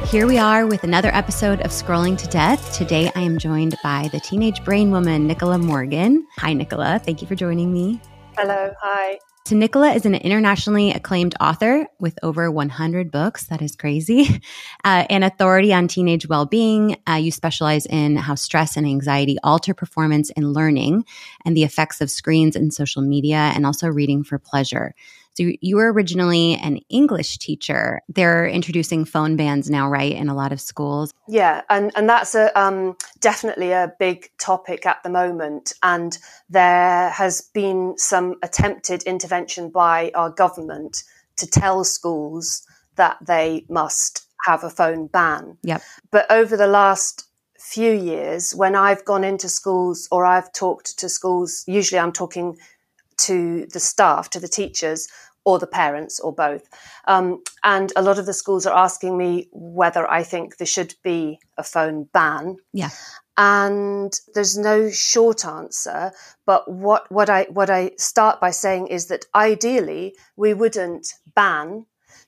Here we are with another episode of Scrolling to Death. Today I am joined by the teenage brain woman, Nicola Morgan. Hi, Nicola. Thank you for joining me. Hello. Hi. So Nicola is an internationally acclaimed author with over 100 books. That is crazy. An authority on teenage well-being. You specialize in how stress and anxiety alter performance in learning and the effects of screens and social media, and also reading for pleasure. So you were originally an English teacher. They're introducing phone bans now, right, in a lot of schools? Yeah, and that's definitely a big topic at the moment. And there has been some attempted intervention by our government to tell schools that they must have a phone ban. Yep. But over the last few years, when I've gone into schools or I've talked to schools, usually I'm talking to the staff, to the teachers, or the parents, or both. And a lot of the schools are asking me whether I think there should be a phone ban. Yeah. And there's no short answer. But what I start by saying is that ideally we wouldn't ban,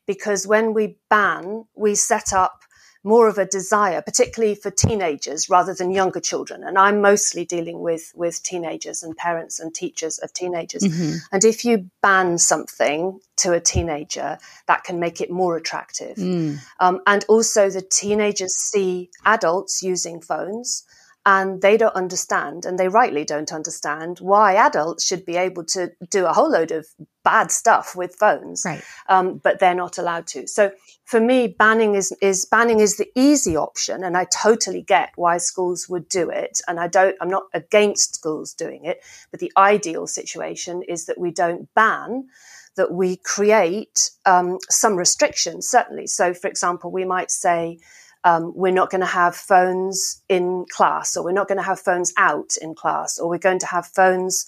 because when we ban, we set up more of a desire, particularly for teenagers rather than younger children. And I'm mostly dealing with teenagers and parents and teachers of teenagers. Mm-hmm. And if you ban something to a teenager, that can make it more attractive. And also the teenagers see adults using phones, and they don't understand, and they rightly don't understand, why adults should be able to do a whole load of bad stuff with phones, right. But they're not allowed to. So for me, banning is the easy option, and I totally get why schools would do it. And I'm not against schools doing it, but the ideal situation is that we don't ban, that we create some restrictions, certainly. So, for example, we might say, we're not going to have phones in class, or we're not going to have phones out in class, or we're going to have phones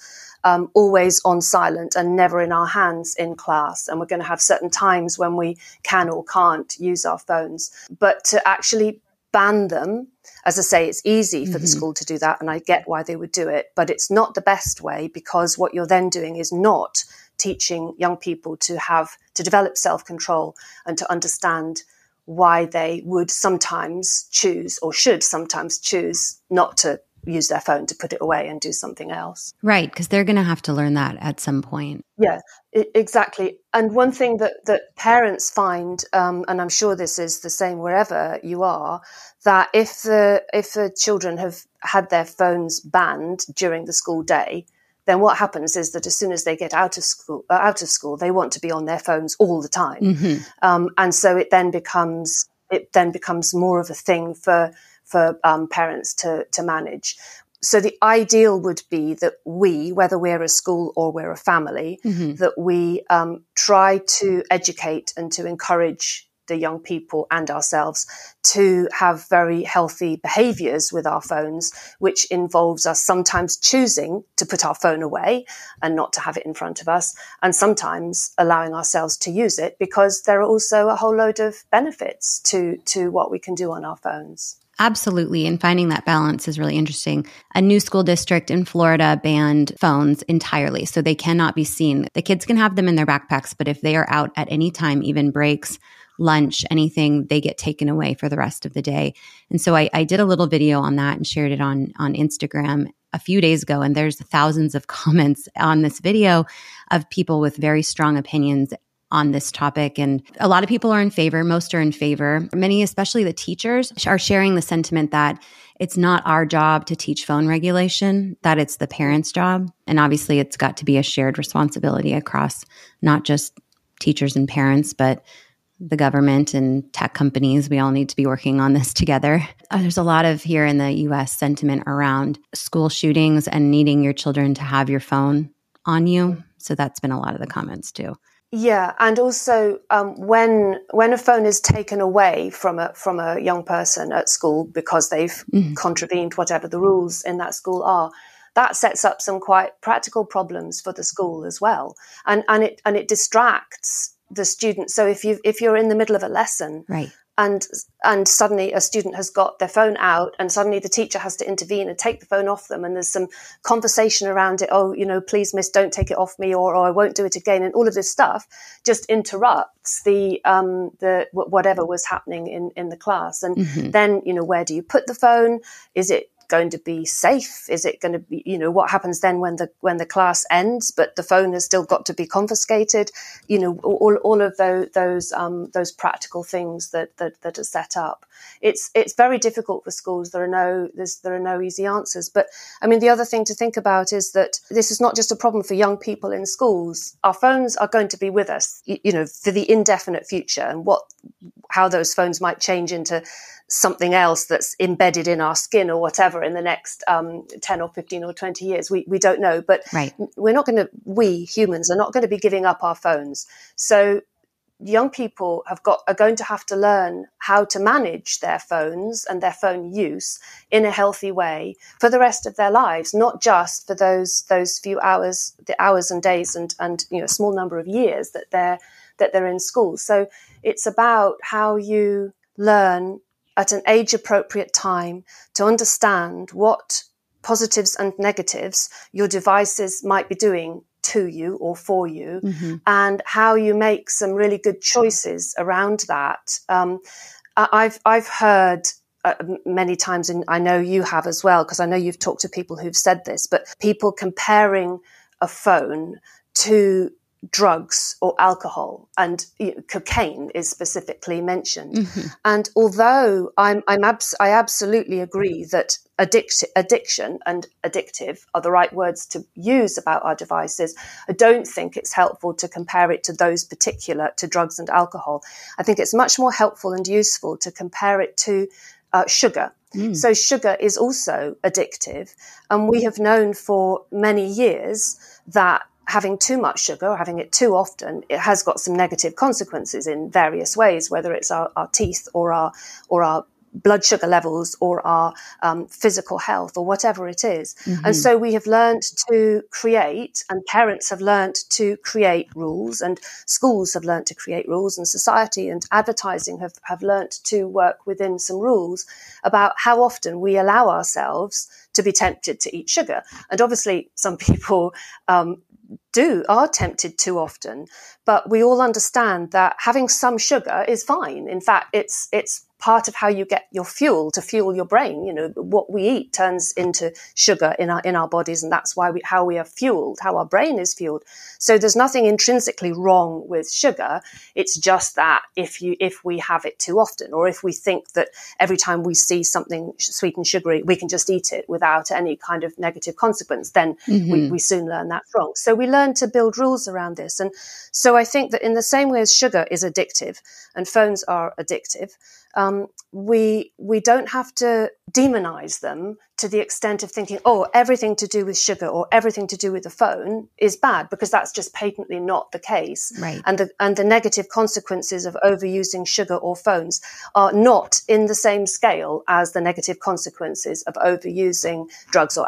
always on silent and never in our hands in class. And we're going to have certain times when we can or can't use our phones. But to actually ban them, as I say, it's easy for the school to do that, and I get why they would do it, but it's not the best way, because what you're then doing is not teaching young people to develop self-control and to understand why they would sometimes choose, or should sometimes choose, not to use their phone, to put it away and do something else. Right, because they're going to have to learn that at some point. Yeah, exactly. And one thing that parents find, and I'm sure this is the same wherever you are, that if the children have had their phones banned during the school day, then what happens is that as soon as they get out of school, they want to be on their phones all the time. Mm-hmm. And so it then becomes more of a thing for parents to manage. So the ideal would be that we, whether we're a school or we're a family, that we try to educate and to encourage the young people and ourselves to have very healthy behaviors with our phones, which involves us sometimes choosing to put our phone away and not to have it in front of us, and sometimes allowing ourselves to use it, because there are also a whole load of benefits to what we can do on our phones. Absolutely. And finding that balance is really interesting. A new school district in Florida banned phones entirely, so they cannot be seen. The kids can have them in their backpacks, but if they are out at any time, even breaks, lunch, anything, they get taken away for the rest of the day. And so I did a little video on that and shared it on Instagram a few days ago. And there's thousands of comments on this video of people with very strong opinions on this topic. And a lot of people are in favor. Most are in favor. Many, especially the teachers, are sharing the sentiment that it's not our job to teach phone regulation, that it's the parents' job. And obviously it's got to be a shared responsibility across not just teachers and parents, but the government and tech companies. We all need to be working on this together. There's a lot of here in the US sentiment around school shootings and needing your children to have your phone on you. So that's been a lot of the comments too. Yeah, and also when a phone is taken away from a young person at school because they've contravened whatever the rules in that school are, that sets up some quite practical problems for the school as well, and it distracts the student. So if you're in the middle of a lesson, right, and suddenly a student has got their phone out, and suddenly the teacher has to intervene and take the phone off them, and there's some conversation around it. Oh, please, miss, don't take it off me, or I won't do it again. And all of this stuff just interrupts the whatever was happening in the class. And then, where do you put the phone? Is it going to be safe? Is it going to be, what happens then when the class ends, but the phone has still got to be confiscated? All of those practical things that are set up. It's very difficult for schools. There are no easy answers. But I mean, the other thing to think about is that this is not just a problem for young people in schools. Our phones are going to be with us, for the indefinite future, and how those phones might change into something else that's embedded in our skin or whatever in the next 10 or 15 or 20 years. We don't know, but right. We humans are not going to be giving up our phones. So young people are going to have to learn how to manage their phones and their phone use in a healthy way for the rest of their lives, not just for those few hours, the hours and days and a small number of years that they're in school. So it's about how you learn at an age-appropriate time to understand what positives and negatives your devices might be doing to you or for you, and how you make some really good choices around that. I've heard many times, and I know you have as well, because I know you've talked to people who've said this, but people comparing a phone to drugs or alcohol, and cocaine is specifically mentioned. And although I absolutely agree that addiction and addictive are the right words to use about our devices, I don't think it's helpful to compare it to drugs and alcohol. I think it's much more helpful and useful to compare it to sugar. So sugar is also addictive, and we have known for many years that having too much sugar or having it too often, it has got some negative consequences in various ways, whether it's our teeth or our blood sugar levels or our physical health or whatever it is. And so we have learned to create, and parents have learned to create rules, and schools have learned to create rules, and society and advertising have learned to work within some rules about how often we allow ourselves to be tempted to eat sugar. And obviously some people are tempted too often, but we all understand that having some sugar is fine. In fact, it's part of how you get your fuel to fuel your brain. What we eat turns into sugar in our bodies, and that's why how we are fueled, how our brain is fueled. So there's nothing intrinsically wrong with sugar. It's just that if we have it too often, or if we think that every time we see something sweet and sugary, we can just eat it without any kind of negative consequence, then we soon learn that's wrong. So we learn to build rules around this. And so I think that in the same way as sugar is addictive and phones are addictive, we don't have to demonize them to the extent of thinking, oh, everything to do with sugar or everything to do with the phone is bad, because that's just patently not the case. Right. And the negative consequences of overusing sugar or phones are not in the same scale as the negative consequences of overusing drugs or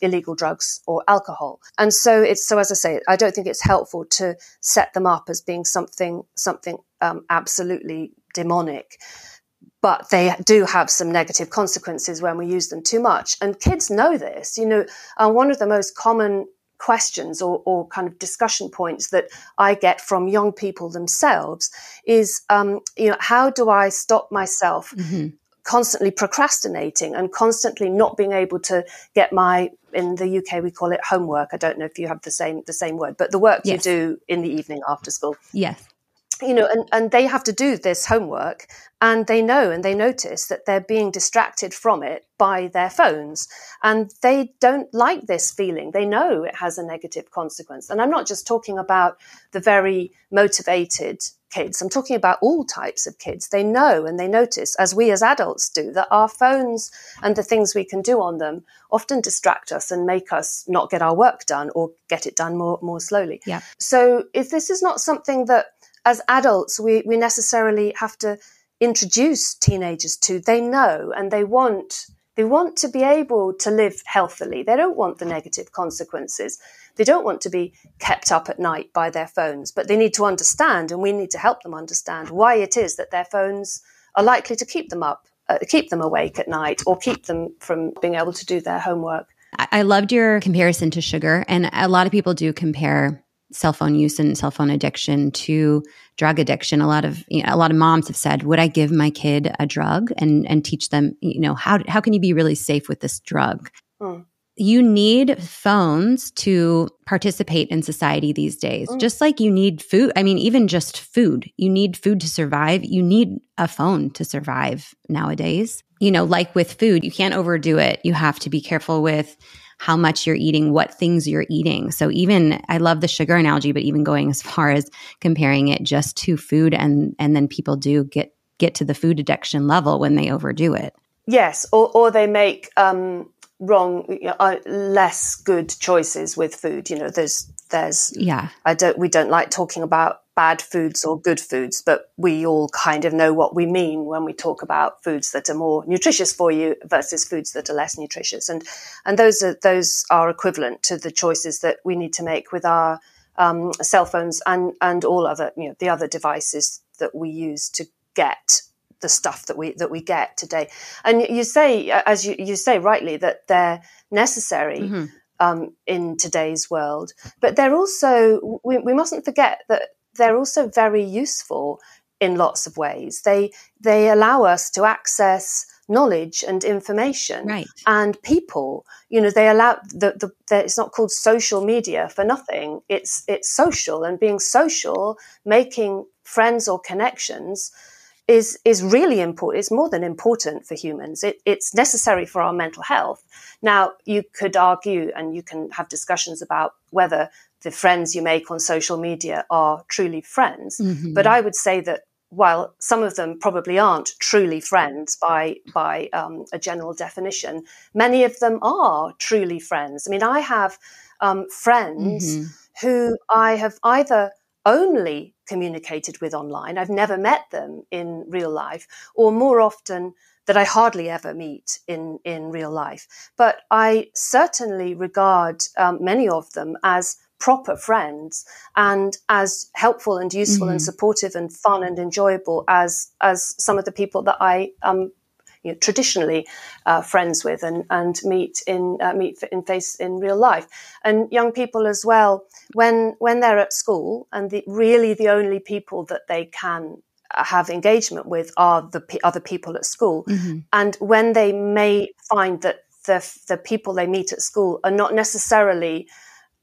illegal drugs or alcohol. And so as I say, I don't think it's helpful to set them up as being something absolutely demonic. But they do have some negative consequences when we use them too much. And kids know this. One of the most common questions or kind of discussion points that I get from young people themselves is, how do I stop myself constantly procrastinating and constantly not being able to get in the UK, we call it homework. I don't know if you have the same word, but the work you do in the evening after school. Yes. And they have to do this homework, and they know and they notice that they're being distracted from it by their phones, and they don't like this feeling. They know it has a negative consequence. And I'm not just talking about the very motivated kids. I'm talking about all types of kids. They know and they notice, as we as adults do, that our phones and the things we can do on them often distract us and make us not get our work done or get it done more slowly. Yeah. So if this is not something that as adults, we necessarily have to introduce teenagers to. They know, and they want to be able to live healthily. They don't want the negative consequences. They don't want to be kept up at night by their phones, but they need to understand, and we need to help them understand why it is that their phones are likely to keep them up, keep them awake at night, or keep them from being able to do their homework. I loved your comparison to sugar. And a lot of people do compare cell phone use and cell phone addiction to drug addiction. A lot of moms have said, would I give my kid a drug and teach them, how can you be really safe with this drug? You need phones to participate in society these days, just like you need food. I mean, even just food. You need food to survive. You need a phone to survive nowadays. Like with food, you can't overdo it. You have to be careful with how much you're eating, what things you're eating. So even, I love the sugar analogy, but even going as far as comparing it just to food, and then people do get to the food addiction level when they overdo it. Yes, or they make wrong, less good choices with food. We don't like talking about bad foods or good foods, but we all kind of know what we mean when we talk about foods that are more nutritious for you versus foods that are less nutritious. And those are equivalent to the choices that we need to make with our cell phones and all other, the other devices that we use to get the stuff that we get today. And you say, as you say rightly, that they're necessary in today's world, but they're also, we mustn't forget that they're also very useful in lots of ways. They allow us to access knowledge and information, right, and people. They allow it's not called social media for nothing. It's social, and being social, making friends or connections is really important. It's more than important for humans. It's necessary for our mental health. Now, you could argue, and you can have discussions about whether the friends you make on social media are truly friends. Mm-hmm. But I would say that while some of them probably aren't truly friends by a general definition, many of them are truly friends. I mean, I have friends who I have either only communicated with online, I've never met them in real life, or more often that I hardly ever meet in real life. But I certainly regard many of them as proper friends and as helpful and useful and supportive and fun and enjoyable as some of the people that I traditionally friends with and meet in real life. And young people as well, when they're at school, and the only people that they can have engagement with are the other people at school. And when they may find that the people they meet at school are not necessarily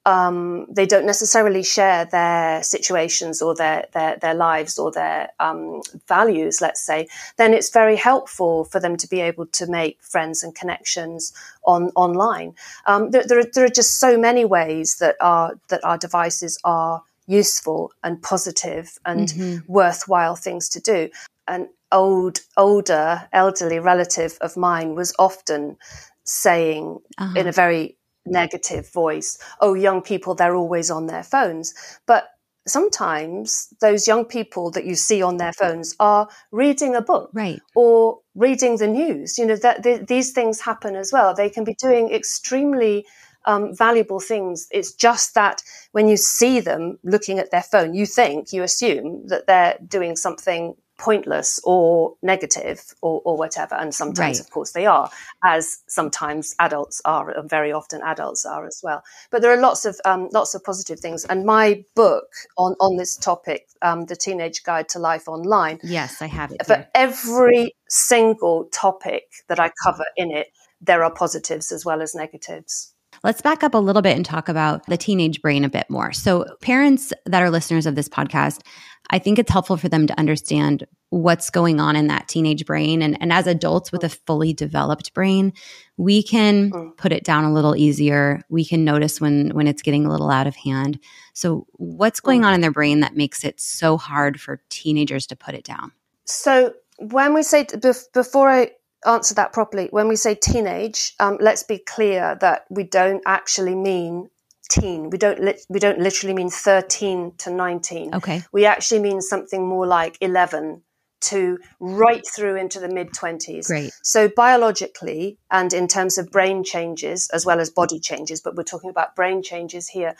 they don't necessarily share their situations or their lives or their values, let's say, then it's very helpful for them to be able to make friends and connections online. There are just so many ways that our devices are useful and positive and worthwhile things to do. An elderly relative of mine was often saying in a very negative voice, oh, young people, they're always on their phones. But sometimes those young people that you see on their phones are reading a book, right, or reading the news. These things happen as well. They can be doing extremely valuable things. It's just that when you see them looking at their phone, you assume that they're doing something pointless or negative or whatever. And sometimes, of course, they are, as sometimes adults are, and very often adults are as well. But there are lots of positive things. And my book on this topic, The Teenage Guide to Life Online. Yes, I have it. For every single topic that I cover in it, there are positives as well as negatives. Let's back up a little bit and talk about the teenage brain a bit more. So parents that are listeners of this podcast, I think it's helpful for them to understand what's going on in that teenage brain. And as adults with a fully developed brain, we can put it down a little easier. We can notice when it's getting a little out of hand. So what's going on in their brain that makes it so hard for teenagers to put it down? So when we say, before I answer that properly, when we say teenage, let's be clear that we don't actually mean teen. We don't literally mean 13 to 19. Okay. We actually mean something more like 11 to right through into the mid-20s. Great. So biologically, and in terms of brain changes as well as body changes, but we're talking about brain changes here,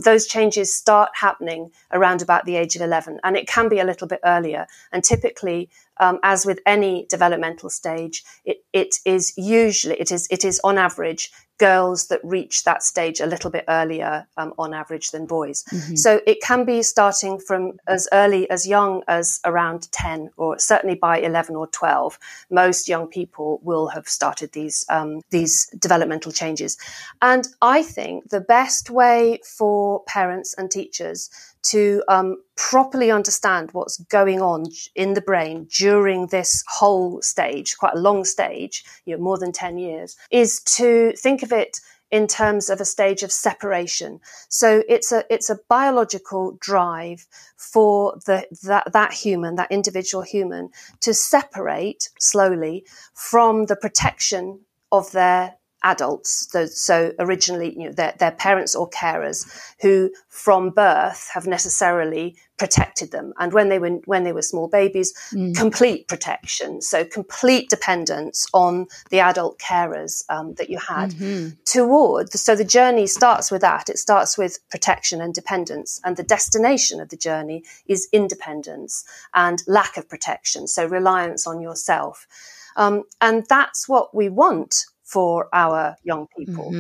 those changes start happening around about the age of 11, and it can be a little bit earlier. And typically, as with any developmental stage, it is on average girls that reach that stage a little bit earlier on average than boys. Mm-hmm. So it can be starting from as young as around 10, or certainly by 11 or 12. Most young people will have started these developmental changes. And I think the best way for parents and teachers to properly understand what's going on in the brain during this whole stage, quite a long stage, more than 10 years, is to think of it in terms of a stage of separation. So it's a biological drive for that individual human, to separate slowly from the protection of their adults. So originally, their parents or carers who from birth have necessarily protected them. And when they were small babies, complete protection. So complete dependence on the adult carers that you had. So the journey starts with that. It starts with protection and dependence. And the destination of the journey is independence and lack of protection. So reliance on yourself. And that's what we want for our young people.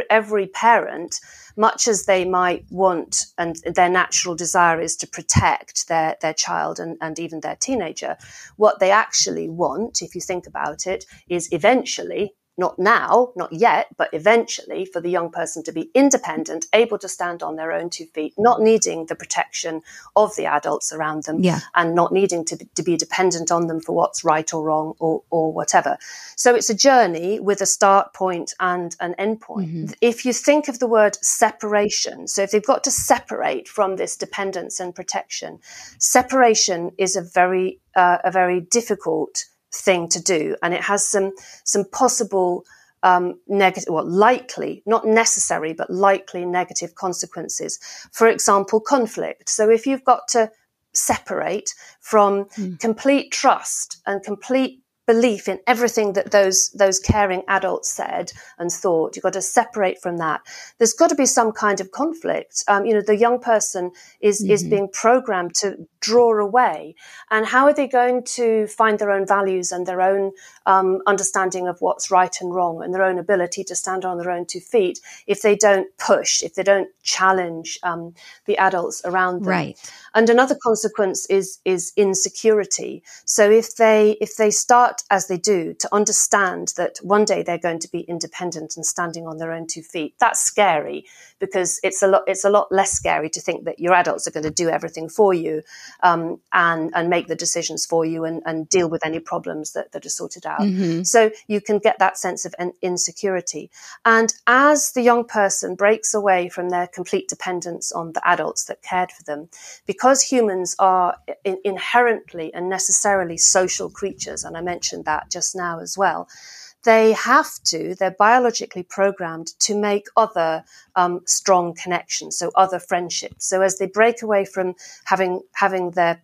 Every parent, much as they might want, and their natural desire is to protect their child and even their teenager, what they actually want, if you think about it, is eventually, not now, not yet, but eventually, for the young person to be independent, able to stand on their own 2 feet, not needing the protection of the adults around them, and not needing to be dependent on them for what's right or wrong or whatever. So it's a journey with a start point and an end point. Mm-hmm. If you think of the word separation, so if they've got to separate from this dependence and protection, separation is a very difficult thing to do, and it has some possible negative, likely, not necessary, but likely negative consequences. For example, conflict. So if you've got to separate from complete trust and complete belief in everything that those caring adults said and thought, you've got to separate from that. There's got to be some kind of conflict. The young person is being programmed to draw away. And how are they going to find their own values and their own understanding of what's right and wrong and their own ability to stand on their own 2 feet if they don't push, if they don't challenge the adults around them? Right. And another consequence is insecurity. So if they start, as they do, to understand that one day they're going to be independent and standing on their own 2 feet, that's scary, because it's a lot less scary to think that your adults are going to do everything for you and make the decisions for you and deal with any problems that are sorted out. Mm-hmm. So you can get that sense of insecurity. And as the young person breaks away from their complete dependence on the adults that cared for them, because humans are inherently and necessarily social creatures, and I mentioned that just now as well, they're biologically programmed to make other strong connections, so other friendships. So as they break away from having their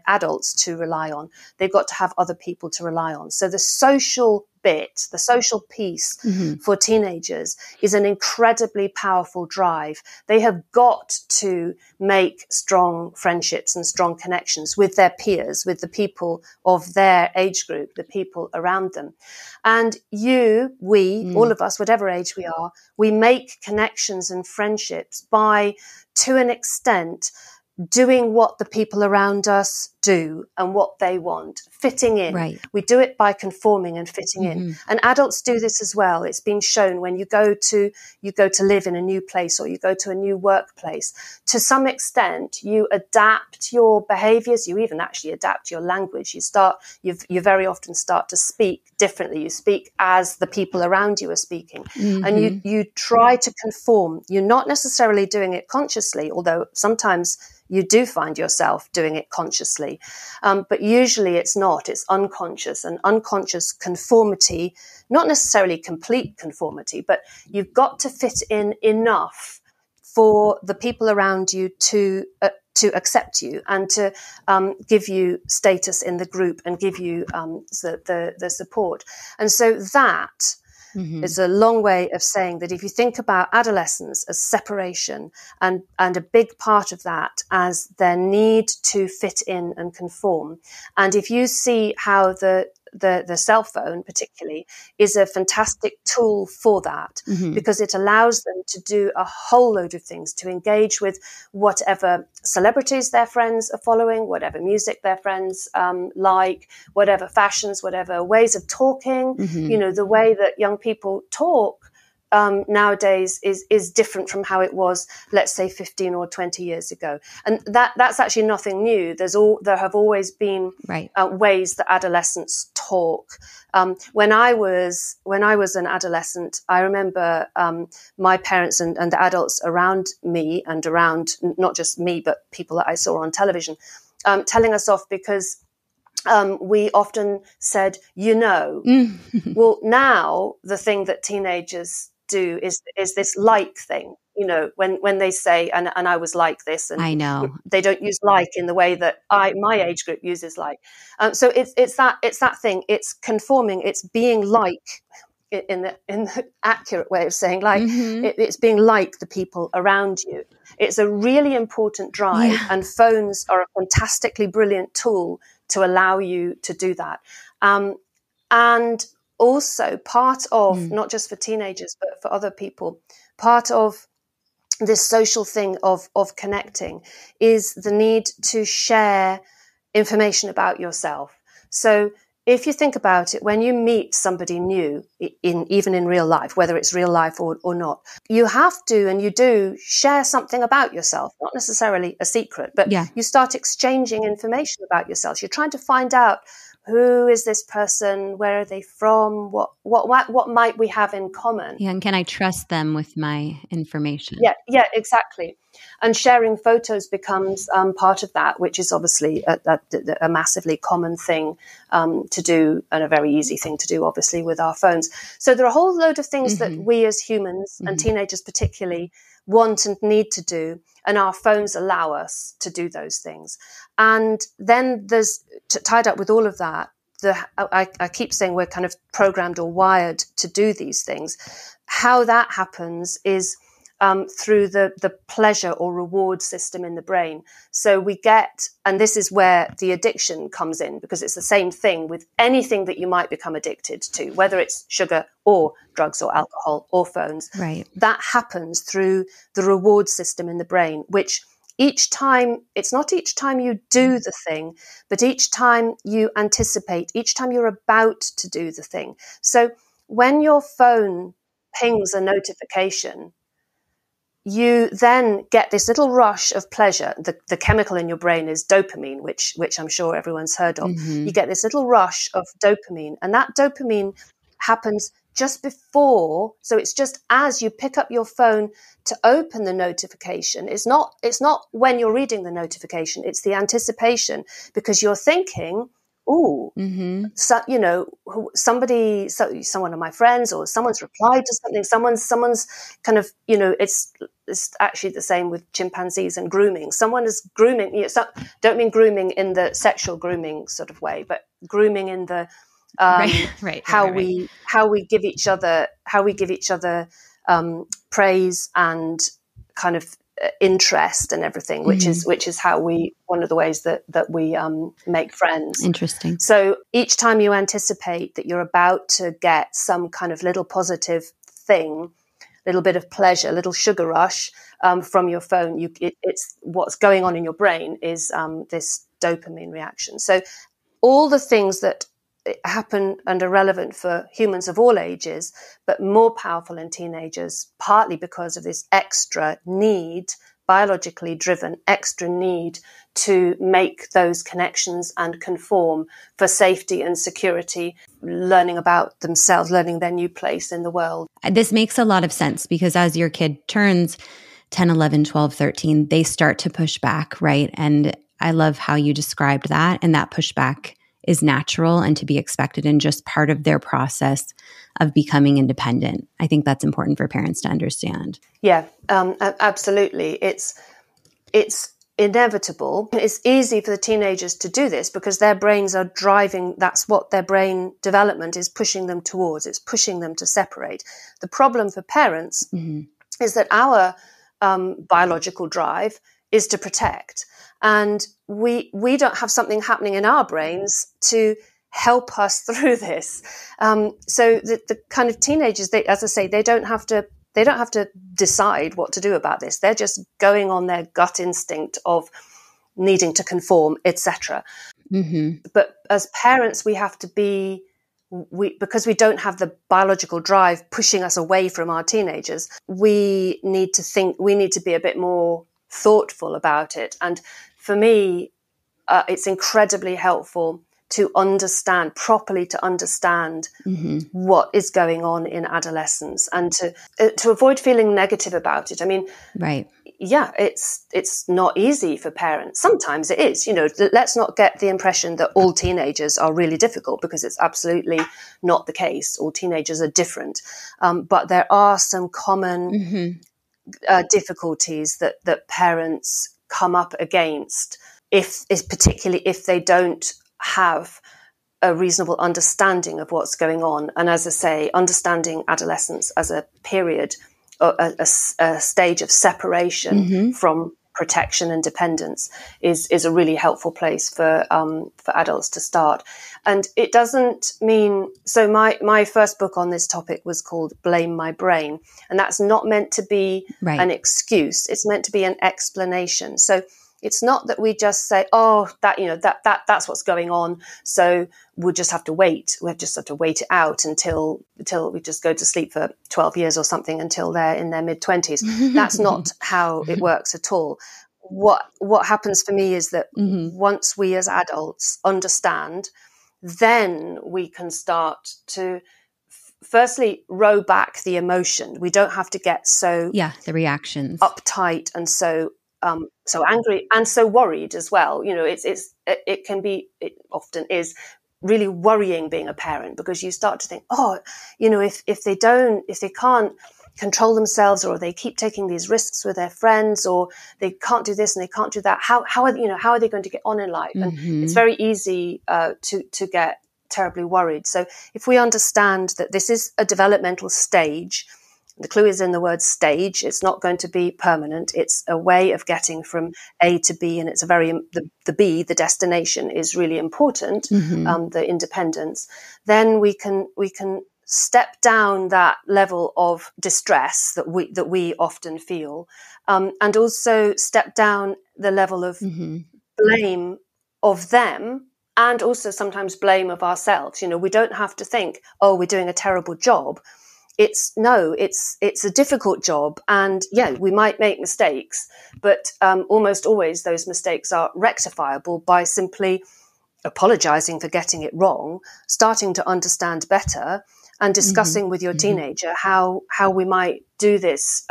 adults to rely on, they've got to have other people to rely on. So the social piece for teenagers is an incredibly powerful drive. They have got to make strong friendships and strong connections with their peers, with the people of their age group, the people around them. And all of us, whatever age we are, we make connections and friendships by, to an extent, doing what the people around us do and what they want, fitting in. Right. We do it by conforming and fitting in. And adults do this as well. It's been shown when you go to live in a new place or you go to a new workplace, to some extent, you adapt your behaviors. You even actually adapt your language. You very often start to speak differently. You speak as the people around you are speaking. And you try to conform. You're not necessarily doing it consciously, although sometimes you do find yourself doing it consciously. But usually it's not. It's unconscious, and unconscious conformity, not necessarily complete conformity, but you've got to fit in enough for the people around you to accept you and to give you status in the group and give you the support. And so that It's a long way of saying that if you think about adolescence as separation and a big part of that as their need to fit in and conform. And if you see how the cell phone particularly is a fantastic tool for that, because it allows them to do a whole load of things, to engage with whatever celebrities their friends are following, whatever music their friends like, whatever fashions, whatever ways of talking. The way that young people talk nowadays is different from how it was, let's say, 15 or 20 years ago. And that's actually nothing new. There have always been ways that adolescents talk. When I was an adolescent, I remember my parents and the adults around me and around not just me, but people that I saw on television, telling us off because we often said, well, now the thing that teenagers do is this like thing, when they say, and I was like this, and I know they don't use like in the way that my age group uses like. So it's that thing. It's conforming. It's being like, in the accurate way of saying like, it's being like the people around you. It's a really important drive, and phones are a fantastically brilliant tool to allow you to do that. And also part of, not just for teenagers, but for other people, part of this social thing of connecting is the need to share information about yourself. So if you think about it, when you meet somebody new, even in real life, whether it's real life or not, you have to, and you do, share something about yourself, not necessarily a secret, but you start exchanging information about yourself. You're trying to find out, who is this person? Where are they from? What might we have in common? Yeah, and can I trust them with my information? Yeah, exactly. And sharing photos becomes part of that, which is obviously a massively common thing to do, and a very easy thing to do, obviously, with our phones. So there are a whole load of things that we as humans, and teenagers particularly, want and need to do, and our phones allow us to do those things. And then there's, tied up with all of that, I keep saying we're kind of programmed or wired to do these things. How that happens is through the pleasure or reward system in the brain. So we get, and this is where the addiction comes in, because it's the same thing with anything that you might become addicted to, whether it's sugar or drugs or alcohol or phones. Right. That happens through the reward system in the brain, which each time, it's not each time you do the thing, but each time you anticipate, each time you're about to do the thing. So when your phone pings a notification, you then get this little rush of pleasure. The chemical in your brain is dopamine, which I'm sure everyone's heard of. You get this little rush of dopamine, and that dopamine happens just before. So it's just as you pick up your phone to open the notification. It's not when you're reading the notification. It's the anticipation, because you're thinking, ooh, so, someone of my friends, or someone's replied to something, someone's kind of, it's actually the same with chimpanzees and grooming. Someone is grooming, don't mean grooming in the sexual grooming sort of way, but grooming in the, how we give each other praise and kind of interest and everything, which is how one of the ways that we make friends. Interesting. So each time you anticipate that you're about to get some kind of little positive thing, little bit of pleasure, little sugar rush from your phone, it's what's going on in your brain is this dopamine reaction. So all the things that happen and are relevant for humans of all ages, but more powerful in teenagers, partly because of this extra need, biologically driven extra need to make those connections and conform for safety and security, learning about themselves, learning their new place in the world. This makes a lot of sense, because as your kid turns 10, 11, 12, 13, they start to push back, right? And I love how you described that, and that pushback is natural and to be expected and just part of their process of becoming independent. I think that's important for parents to understand. Yeah, absolutely. It's inevitable. It's easy for the teenagers to do this because their brains are driving. That's what their brain development is pushing them towards. It's pushing them to separate. The problem for parents is that our biological drive is to protect. And we don't have something happening in our brains to help us through this. So the kind of teenagers, they, as I say, they don't have to decide what to do about this. They're just going on their gut instinct of needing to conform, etc. But as parents, we have to be, because we don't have the biological drive pushing us away from our teenagers, we need to be a bit more thoughtful about it. And for me, it's incredibly helpful to properly understand what is going on in adolescence, and to avoid feeling negative about it. I mean, right. Yeah, it's not easy for parents. Sometimes it is, let's not get the impression that all teenagers are really difficult, because it's absolutely not the case. All teenagers are different. But there are some common difficulties that parents come up against, particularly if they don't have a reasonable understanding of what's going on. And as I say, understanding adolescence as a period, a stage of separation from protection and dependence is a really helpful place for adults to start. And it doesn't mean, so my first book on this topic was called Blame My Brain, and that's not meant to be an excuse. It's meant to be an explanation. So it's not that we just say, oh, that's what's going on, so we'll just have to wait. We'll just have to wait it out until we just go to sleep for 12 years or something, until they're in their mid-20s. That's not how it works at all. What happens for me is that once we as adults understand, then we can start to firstly row back the emotion. We don't have to get so the reactions uptight and so angry and so worried as well. It often is really worrying being a parent, because you start to think, if they can't control themselves, or they keep taking these risks with their friends, or they can't do this and they can't do that, how are they going to get on in life? And it's very easy to get terribly worried. So if we understand that this is a developmental stage, the clue is in the word stage. It's not going to be permanent. It's a way of getting from A to B, and it's the B, the destination, is really important. The independence. Then we can step down that level of distress that we often feel, and also step down the level of blame of them, and also sometimes blame of ourselves. We don't have to think, oh, we're doing a terrible job. It's a difficult job, and we might make mistakes, but almost always those mistakes are rectifiable by simply apologizing for getting it wrong, starting to understand better, and discussing with your teenager how we might do this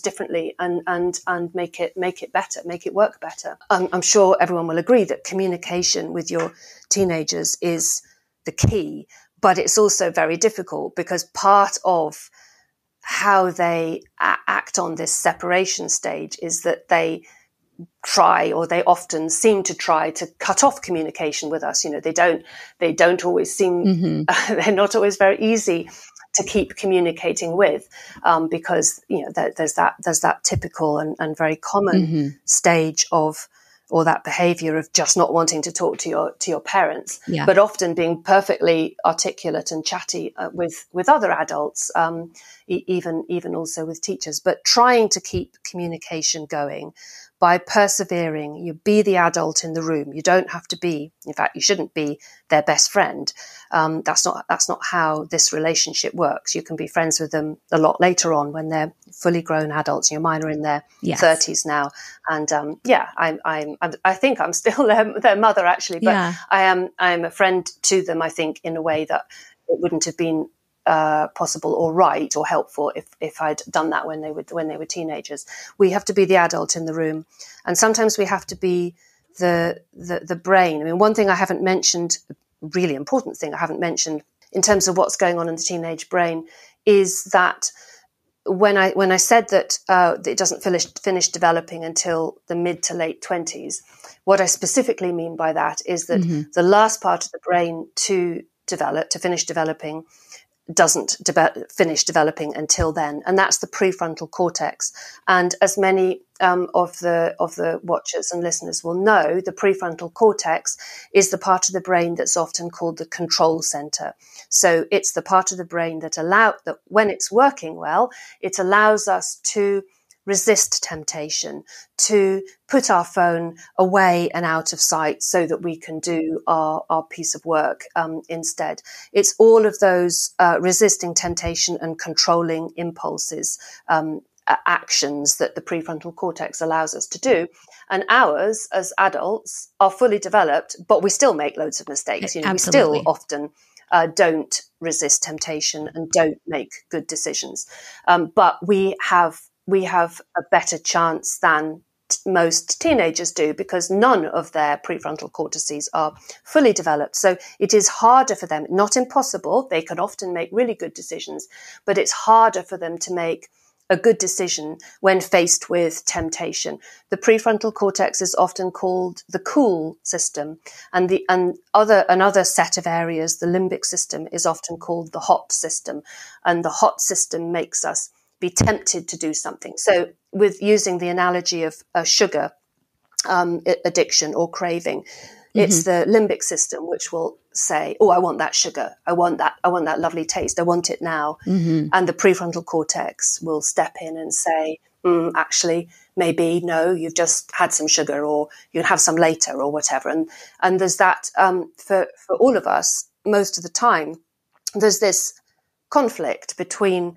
differently, and make it better, make it work better. I'm sure everyone will agree that communication with your teenagers is the key. But it's also very difficult, because part of how they act on this separation stage is that they try, or they often seem to try, to cut off communication with us. They don't always seem, they're not always very easy to keep communicating with, because there's that typical and very common stage of, or that behavior of just not wanting to talk to your parents, but often being perfectly articulate and chatty with other adults, even also with teachers, but trying to keep communication going by persevering. You be the adult in the room. You don't have to be, in fact, you shouldn't be their best friend. That's not how this relationship works. You can be friends with them a lot later on when they're fully grown adults. Mine are in their 30s now, and I think I'm still their mother, actually, but I am a friend to them, I think, in a way that it wouldn't have been possible or right or helpful if I'd done that when they were teenagers. We have to be the adult in the room, and sometimes we have to be the brain. I mean, one thing I haven't mentioned, a really important thing I haven't mentioned in terms of what's going on in the teenage brain, is that when I said that it doesn't finish developing until the mid to late 20s, what I specifically mean by that is that the last part of the brain to finish developing doesn't finish developing until then, and that's the prefrontal cortex. And as many of the watchers and listeners will know, the prefrontal cortex is the part of the brain that's often called the control center. So it's the part of the brain that when it's working well, it allows us to resist temptation, to put our phone away and out of sight so that we can do our piece of work instead. It's all of those resisting temptation and controlling impulses, actions that the prefrontal cortex allows us to do. And ours as adults are fully developed, but we still make loads of mistakes. We still often don't resist temptation and don't make good decisions. But we have a better chance than most teenagers do, because none of their prefrontal cortices are fully developed. So it is harder for them, not impossible. They can often make really good decisions, but it's harder for them to make a good decision when faced with temptation. The prefrontal cortex is often called the cool system, and another set of areas, the limbic system, is often called the hot system. And the hot system makes us be tempted to do something. So with using the analogy of sugar addiction or craving, it's the limbic system which will say, oh, I want that sugar. I want that lovely taste. I want it now. And the prefrontal cortex will step in and say, actually, maybe, no, you've just had some sugar, or you'll have some later, or whatever. And there's that, for all of us, most of the time, there's this conflict between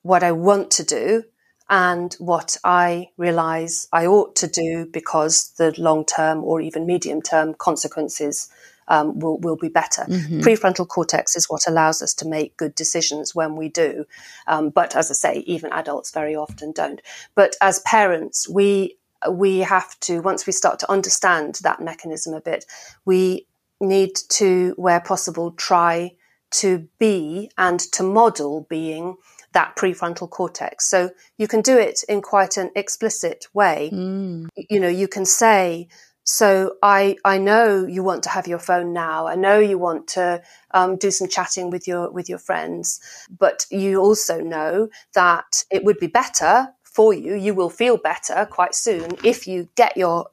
what I want to do and what I realize I ought to do because the long-term or even medium-term consequences will be better. Prefrontal cortex is what allows us to make good decisions when we do. But as I say, even adults very often don't. But as parents, we have to, once we start to understand that mechanism a bit, we need to, where possible, try to be and to model being that prefrontal cortex. So you can do it in quite an explicit way. You can say, so I know you want to have your phone now. I know you want to do some chatting with your friends, but you also know that it would be better for you. You will feel better quite soon if you get your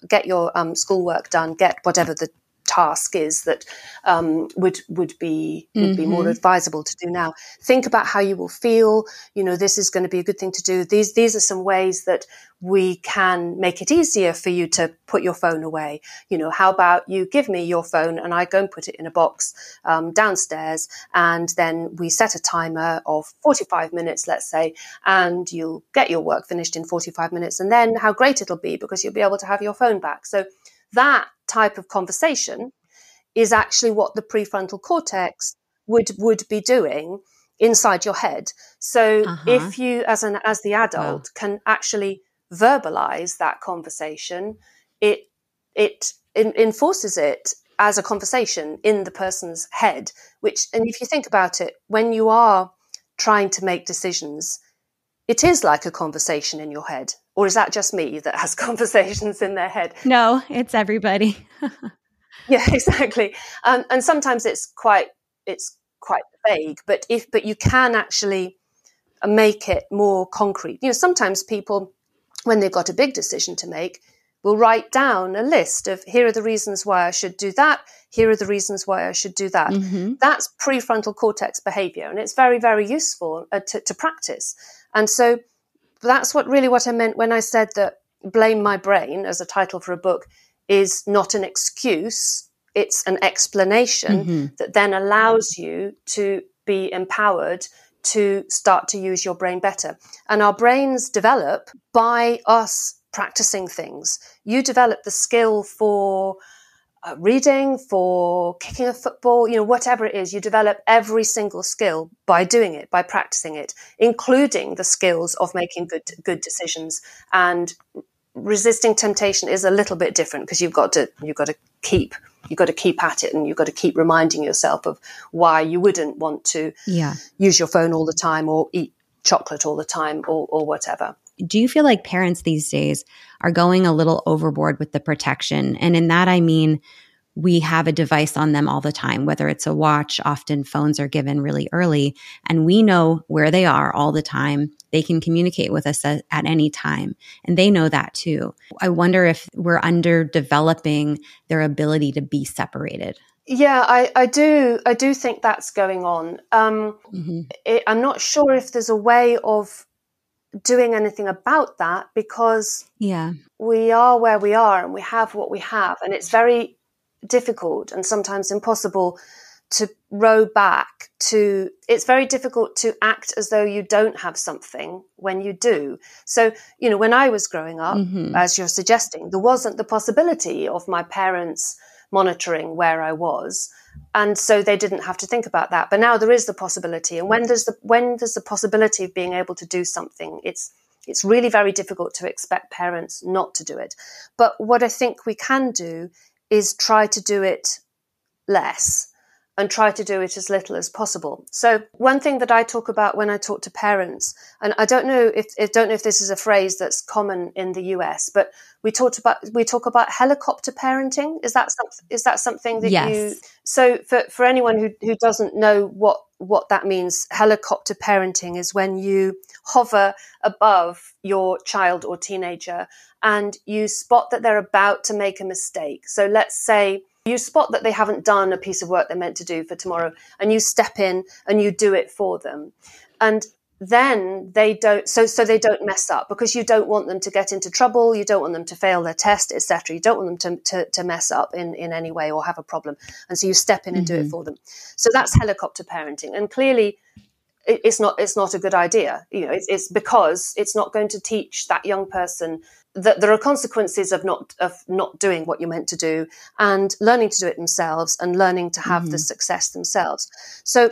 schoolwork done, get whatever the task is that would be more advisable to do now. Think about how you will feel. This is going to be a good thing to do. These are some ways that we can make it easier for you to put your phone away. How about you give me your phone and I go and put it in a box downstairs, and then we set a timer of 45 minutes, let's say, and you'll get your work finished in 45 minutes, and then how great it'll be because you'll be able to have your phone back. So that type of conversation is actually what the prefrontal cortex would be doing inside your head. So if you, as the adult, can actually verbalize that conversation, it enforces it as a conversation in the person's head. And if you think about it, when you are trying to make decisions, it is like a conversation in your head. Or is that just me that has conversations in their head? No, it's everybody. Yeah, exactly. And sometimes it's quite vague, but you can actually make it more concrete. Sometimes people, when they've got a big decision to make, will write down a list of, here are the reasons why I should do that. Here are the reasons why I should do that. That's prefrontal cortex behavior, and it's very, very useful to practice. And so that's what I meant when I said that Blame My Brain as a title for a book is not an excuse. It's an explanation that then allows you to be empowered to start to use your brain better. And our brains develop by us practicing things. You develop the skill for reading, for kicking a football, whatever it is, you develop every single skill by doing it, by practicing it, including the skills of making good decisions. And resisting temptation is a little bit different because you've got to keep at it, and you've got to keep reminding yourself of why you wouldn't want to use your phone all the time or eat chocolate all the time or whatever. Do you feel like parents these days are going a little overboard with the protection? And in that, I mean, we have a device on them all the time, whether it's a watch. Often phones are given really early, and we know where they are all the time. They can communicate with us at any time, and they know that too. I wonder if we're underdeveloping their ability to be separated. Yeah, I do think that's going on. I'm not sure if there's a way of doing anything about that, because we are where we are and we have what we have, and it's very difficult and sometimes impossible to row back to. It's very difficult to act as though you don't have something when you do. So, when I was growing up, as you're suggesting, there wasn't the possibility of my parents monitoring where I was, and so they didn't have to think about that. But now there is the possibility, and when there's the possibility of being able to do something, it's really very difficult to expect parents not to do it. But what I think we can do is try to do it less and try to do it as little as possible. So one thing that I talk about when I talk to parents, and I don't know if this is a phrase that's common in the US, but we talk about helicopter parenting. Is that something that you? So for anyone who doesn't know what that means, helicopter parenting is when you hover above your child or teenager and you spot that they're about to make a mistake. So let's say you spot that they haven't done a piece of work they're meant to do for tomorrow, and you step in and you do it for them. And then they don't, so they don't mess up, because you don't want them to get into trouble. You don't want them to fail their test, etc. You don't want them to mess up in any way or have a problem. And so you step in and do it for them. So that's helicopter parenting. And clearly it's not a good idea. It's because it's not going to teach that young person that there are consequences of not doing what you're meant to do, and learning to do it themselves and learning to have the success themselves. So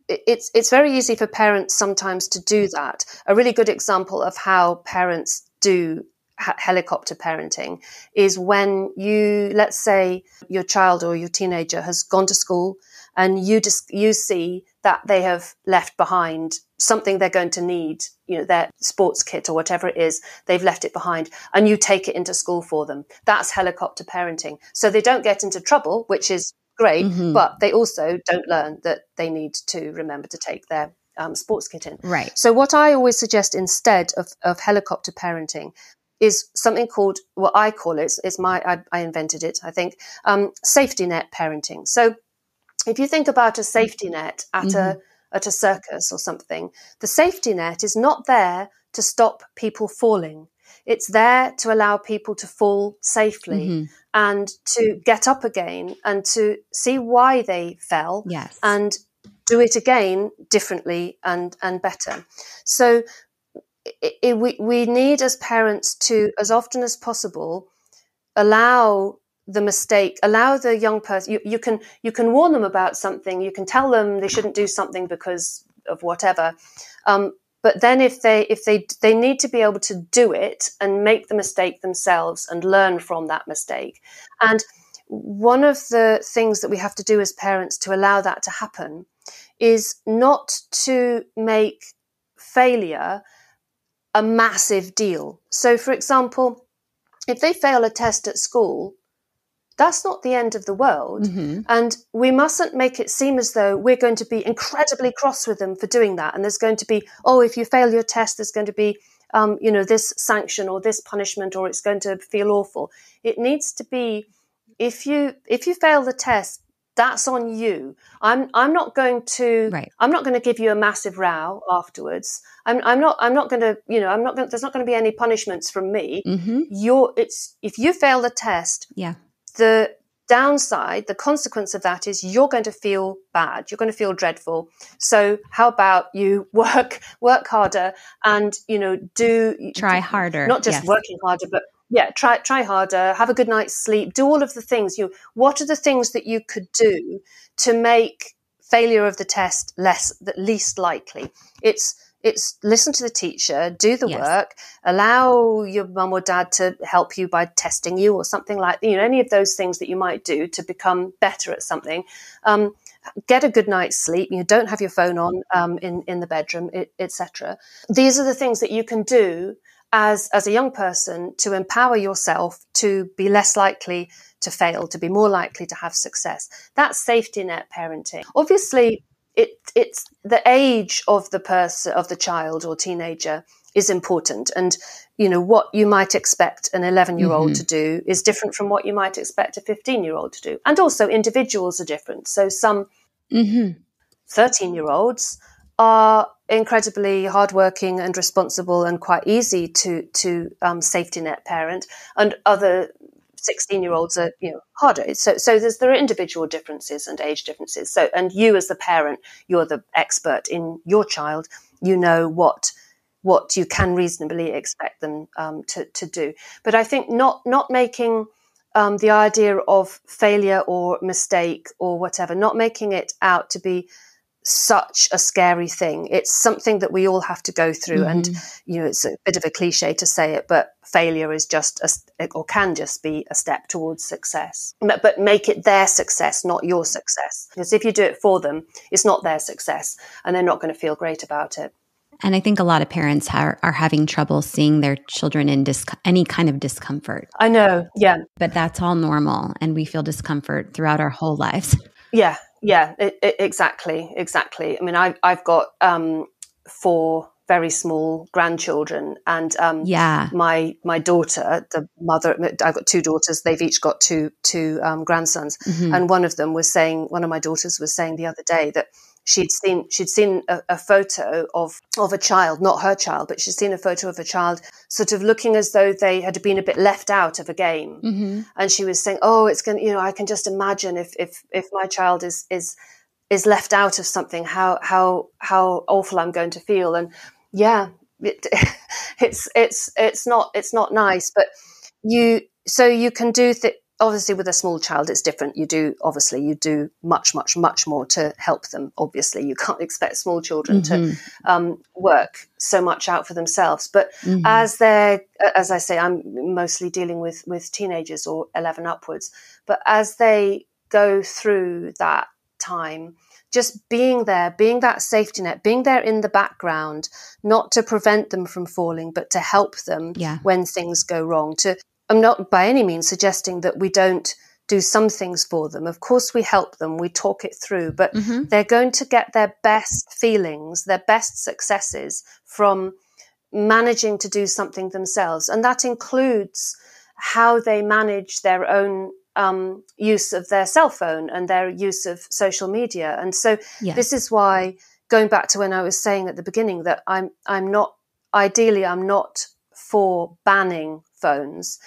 it's very easy for parents sometimes to do that. A really good example of how parents do helicopter parenting is when let's say your child or your teenager has gone to school, and you see that they have left behind something they're going to need, their sports kit or whatever it is, they've left it behind, and you take it into school for them. That's helicopter parenting. So they don't get into trouble, which is great, but they also don't learn that they need to remember to take their sports kit in. Right. So what I always suggest instead of helicopter parenting is something called, what I call it, I invented it, I think, safety net parenting. So if you think about a safety net at a circus or something, the safety net is not there to stop people falling. It's there to allow people to fall safely and to get up again and to see why they fell and do it again differently and better. So we need, as parents, to, as often as possible, allow the young person. You can warn them about something. You can tell them they shouldn't do something because of whatever. But then if they need to be able to do it and make the mistake themselves and learn from that mistake. And one of the things that we have to do as parents to allow that to happen is not to make failure a massive deal. So, for example, if they fail a test at school, that's not the end of the world. And we mustn't make it seem as though we're going to be incredibly cross with them for doing that. And there's going to be, if you fail your test, there's going to be, this sanction or this punishment, or it's going to feel awful. It needs to be, if you fail the test, that's on you. I'm not going to give you a massive row afterwards. I'm not going to, there's not going to be any punishments from me. If you fail the test, the downside, the consequence of that is you're going to feel bad. You're going to feel dreadful. So how about you work harder and, try harder, not just working harder, but try harder, have a good night's sleep, do all of the things. What are the things that you could do to make failure of the test least likely? It's listen to the teacher, do the work, allow your mum or dad to help you by testing you or something like, any of those things that you might do to become better at something. get a good night's sleep. You don't have your phone on in the bedroom, etc. These are the things that you can do as a young person to empower yourself to be less likely to fail, to be more likely to have success. That's safety net parenting. Obviously, it's the age of the child or teenager is important, and what you might expect an 11-year-old to do is different from what you might expect a 15-year-old to do, and also individuals are different. So some 13-year-olds are incredibly hardworking and responsible and quite easy to safety net parent, and other 16-year-olds are harder. So there are individual differences and age differences. So, and you as the parent, you're the expert in your child. You know what you can reasonably expect them to do. But I think not making the idea of failure or mistake or whatever, not making it out to be such a scary thing. It's something that we all have to go through. And, it's a bit of a cliche to say it, but failure is can just be a step towards success. But make it their success, not your success. Because if you do it for them, it's not their success and they're not going to feel great about it. And I think a lot of parents are having trouble seeing their children in any kind of discomfort. I know, yeah. But that's all normal, and we feel discomfort throughout our whole lives. Yeah, exactly. I mean, I've got 4 very small grandchildren, and my daughter, the mother, I've got 2 daughters. They've each got two grandsons, and one of my daughters was saying the other day that she'd seen a photo of a child, not her child, but she'd seen a photo of a child sort of looking as though they had been a bit left out of a game. And she was saying, oh, it's going I can just imagine if my child is left out of something, how awful I'm going to feel. And yeah, it's not nice, but you can do obviously, with a small child, it's different. You do much, much, much more to help them. Obviously, you can't expect small children to work so much out for themselves. But as I say, I'm mostly dealing with teenagers or 11 upwards. But as they go through that time, just being there, being that safety net, being there in the background, not to prevent them from falling, but to help them when things go wrong. I'm not by any means suggesting that we don't do some things for them. Of course, we help them, we talk it through, but they're going to get their best feelings, their best successes from managing to do something themselves. And that includes how they manage their own use of their cell phone and their use of social media. And so this is why, going back to when I was saying at the beginning that I'm not for banning phones,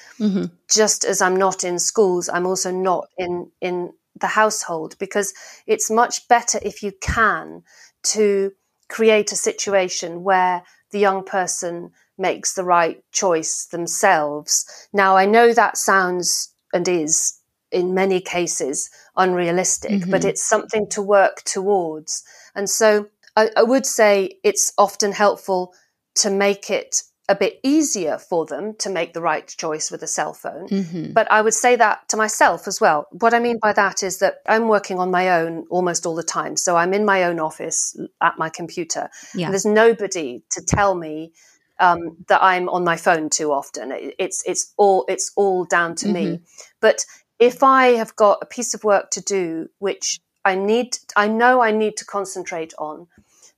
just as I'm not in schools, I'm also not in the household, because it's much better if you can to create a situation where the young person makes the right choice themselves. Now, I know that sounds and is in many cases unrealistic, but it's something to work towards. And so I would say it's often helpful to make it a bit easier for them to make the right choice with a cell phone. But I would say that to myself as well. What I mean by that is that I'm working on my own almost all the time. So I'm in my own office at my computer. And there's nobody to tell me that I'm on my phone too often. It's all down to me. But if I have got a piece of work to do, which I know I need to concentrate on,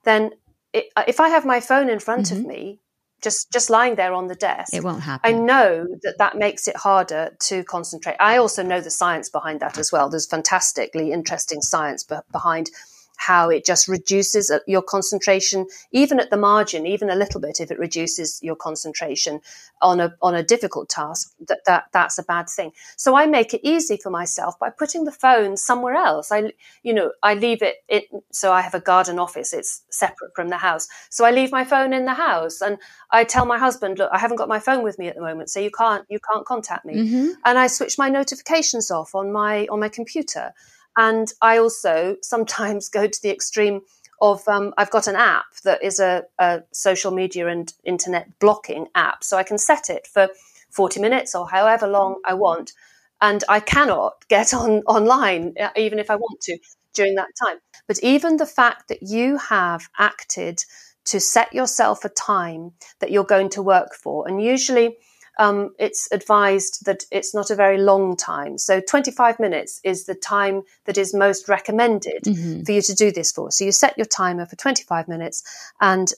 then if I have my phone in front of me, just lying there on the desk, it won't happen. I know that makes it harder to concentrate. I also know the science behind that as well. There's fantastically interesting science behind how it just reduces your concentration, even at the margin, even a little bit. If it reduces your concentration on a difficult task, that's a bad thing. So I make it easy for myself by putting the phone somewhere else. I leave it. So I have a garden office. It's separate from the house. So I leave my phone in the house, and I tell my husband, look, I haven't got my phone with me at the moment, so you can't contact me. And I switch my notifications off on my computer. And I also sometimes go to the extreme of I've got an app that is a social media and internet blocking app. So I can set it for 40 minutes or however long I want. And I cannot get online, even if I want to, during that time. But even the fact that you have acted to set yourself a time that you're going to work for, and usually it's advised that it's not a very long time. So 25 minutes is the time that is most recommended for you to do this for. So you set your timer for 25 minutes and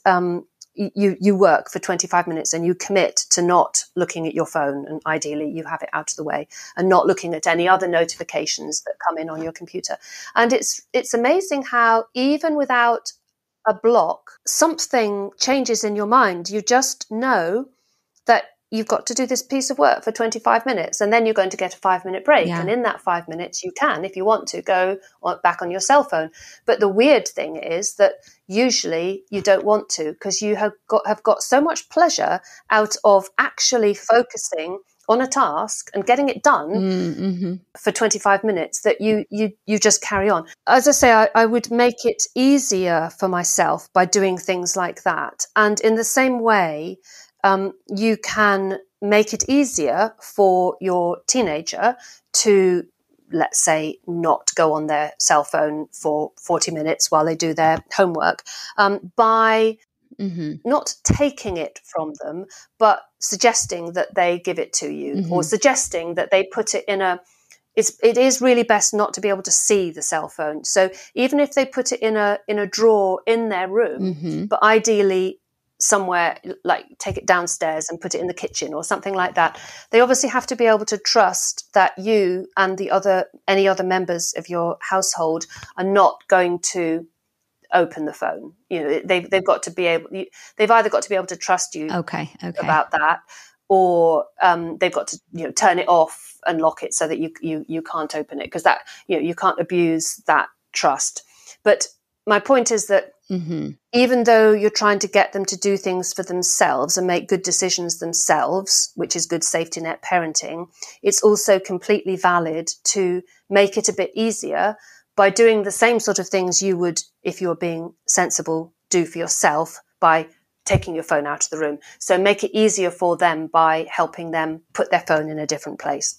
you work for 25 minutes and you commit to not looking at your phone, and ideally you have it out of the way, and not looking at any other notifications that come in on your computer. And it's amazing how even without a block, something changes in your mind. You just know that you've got to do this piece of work for 25 minutes and then you're going to get a 5-minute break. Yeah. And in that 5 minutes, you can, if you want to, go back on your cell phone. But the weird thing is that usually you don't want to, because you have got so much pleasure out of actually focusing on a task and getting it done for 25 minutes that you just carry on. As I say, I would make it easier for myself by doing things like that. And in the same way, you can make it easier for your teenager to, let's say, not go on their cell phone for 40 minutes while they do their homework, by not taking it from them, but suggesting that they give it to you, or suggesting that they put it in it is really best not to be able to see the cell phone. So even if they put it in a drawer in their room, but ideally somewhere, like take it downstairs and put it in the kitchen or something like that, they obviously have to be able to trust that you and any other members of your household are not going to open the phone. You know, they've got to be able. They've either got to be able to trust you about that, or they've got to turn it off and lock it so that you can't open it, because that you can't abuse that trust. But my point is that even though you're trying to get them to do things for themselves and make good decisions themselves, which is good safety net parenting, it's also completely valid to make it a bit easier by doing the same sort of things you would, if you're being sensible, do for yourself by taking your phone out of the room. So make it easier for them by helping them put their phone in a different place.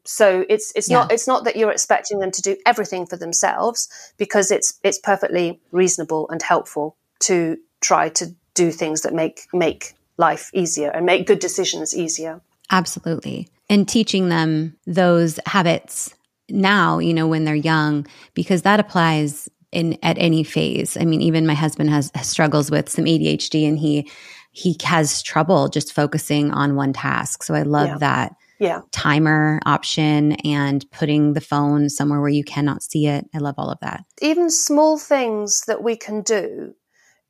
So it's not that you're expecting them to do everything for themselves, because it's perfectly reasonable and helpful to try to do things that make life easier and make good decisions easier. Absolutely. And teaching them those habits now, when they're young, because that applies at any phase. I mean, even my husband has struggles with some ADHD, and he has trouble just focusing on one task. So I love that. Yeah. Timer option and putting the phone somewhere where you cannot see it. I love all of that. Even small things that we can do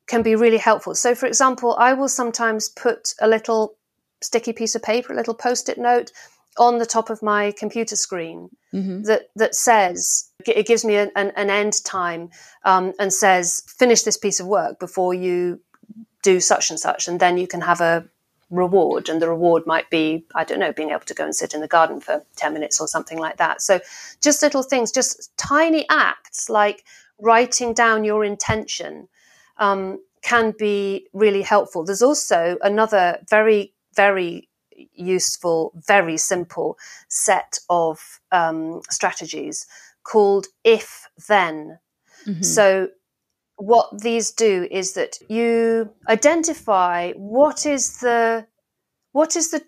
can be really helpful. So, for example, I will sometimes put a little sticky piece of paper, a little Post-it note on the top of my computer screen that says, it gives me an end time and says, finish this piece of work before you do such and such, and then you can have a reward. And the reward might be, I don't know, being able to go and sit in the garden for 10 minutes or something like that. So just little things, just tiny acts like writing down your intention can be really helpful. There's also another very, very useful, very simple set of strategies called if-then. So what these do is that you identify what is the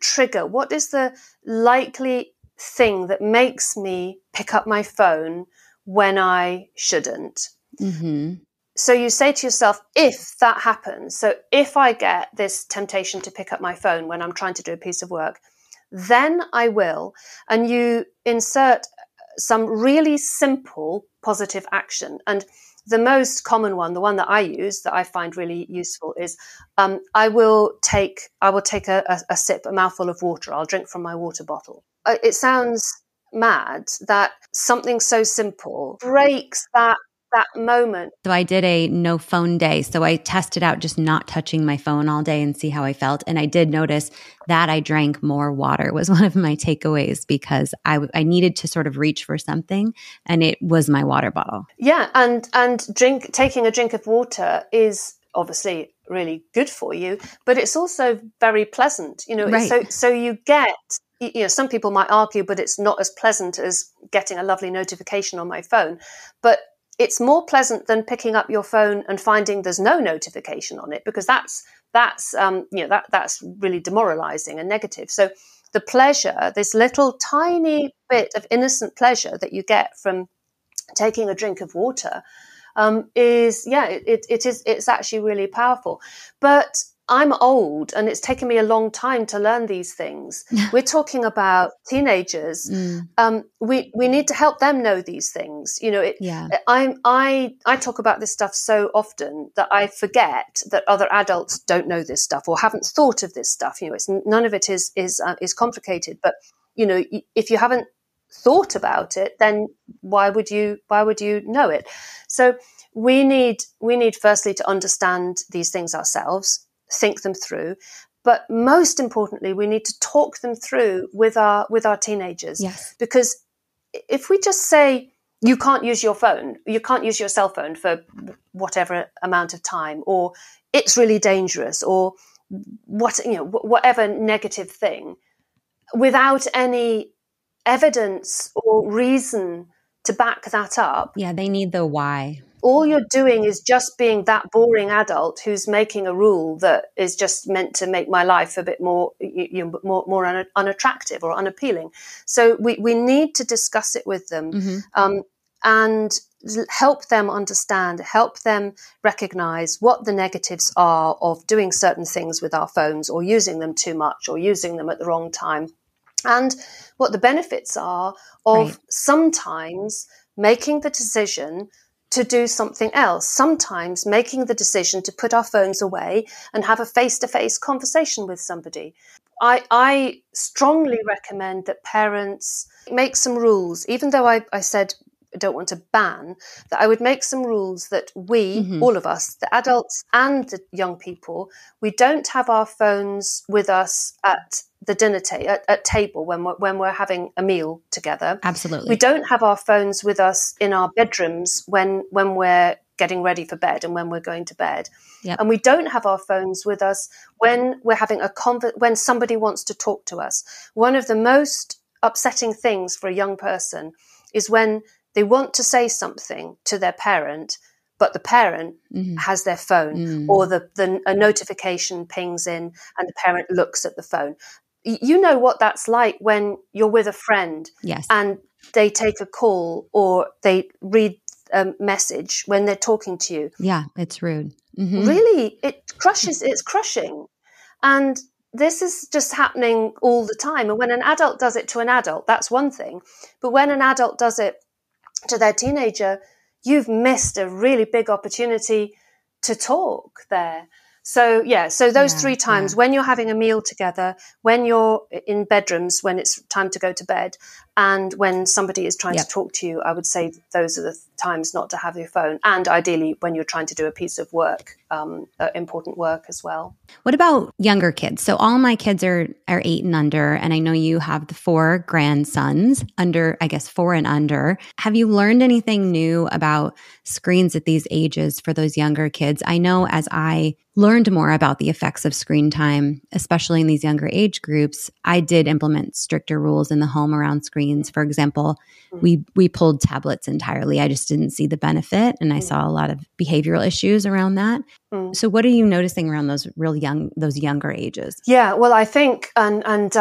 trigger, what is the likely thing that makes me pick up my phone when I shouldn't. So you say to yourself, if that happens, so if I get this temptation to pick up my phone when I'm trying to do a piece of work, then I will. And you insert some really simple positive action. And the most common one, the one that I use, that I find really useful, is I will take a sip, a mouthful of water. I'll drink from my water bottle. It sounds mad that something so simple breaks that moment. So I did a no phone day. So I tested out just not touching my phone all day and see how I felt. And I did notice that I drank more water was one of my takeaways, because I needed to sort of reach for something, and it was my water bottle. Yeah. And taking a drink of water is obviously really good for you, but it's also very pleasant, Right. So you get some people might argue, but it's not as pleasant as getting a lovely notification on my phone. But it's more pleasant than picking up your phone and finding there's no notification on it, because that's really demoralizing and negative. So the pleasure, this little tiny bit of innocent pleasure that you get from taking a drink of water, it's actually really powerful. But I'm old and it's taken me a long time to learn these things. We're talking about teenagers. We need to help them know these things. I talk about this stuff so often that I forget that other adults don't know this stuff or haven't thought of this stuff. None of it is complicated. But if you haven't thought about it, then why would you know it? So we need firstly to understand these things ourselves, think them through, but most importantly, we need to talk them through with our teenagers. Yes. Because if we just say you can't use your phone, you can't use your cell phone for whatever amount of time, or it's really dangerous, or whatever negative thing, without any evidence or reason to back that up. Yeah, they need the why. All you're doing is just being that boring adult who's making a rule that is just meant to make my life a bit more unattractive or unappealing. So we need to discuss it with them, and help them understand, help them recognize what the negatives are of doing certain things with our phones, or using them too much, or using them at the wrong time, and what the benefits are of sometimes making the decision to do something else, sometimes making the decision to put our phones away and have a face-to-face conversation with somebody. I strongly recommend that parents make some rules, even though I said I don't want to ban, that I would make some rules that we, all of us, the adults and the young people, we don't have our phones with us at the dinner at table when we're having a meal together. Absolutely. We don't have our phones with us in our bedrooms when we're getting ready for bed and when we're going to bed. Yep. And we don't have our phones with us when we're having when somebody wants to talk to us. One of the most upsetting things for a young person is when they want to say something to their parent, but the parent has their phone, or a notification pings in and the parent looks at the phone. You know what that's like when you're with a friend, yes, and they take a call or they read a message when they're talking to you. Yeah, it's rude. Really, it's crushing. And this is just happening all the time. And when an adult does it to an adult, that's one thing. But when an adult does it to their teenager, you've missed a really big opportunity to talk there. So those 3 times, when you're having a meal together, when you're in bedrooms, when it's time to go to bed, and when somebody is trying to talk to you, I would say those are the times not to have your phone. And ideally, when you're trying to do a piece of work, important work as well. What about younger kids? So all my kids are 8 and under, and I know you have the 4 grandsons under, I guess, 4 and under. Have you learned anything new about screens at these ages for those younger kids? I know as I learned more about the effects of screen time, especially in these younger age groups, I did implement stricter rules in the home around screens. For example, we pulled tablets entirely. I just didn't see the benefit, and I saw a lot of behavioral issues around that. So what are you noticing around those younger ages? Yeah, well, I think, and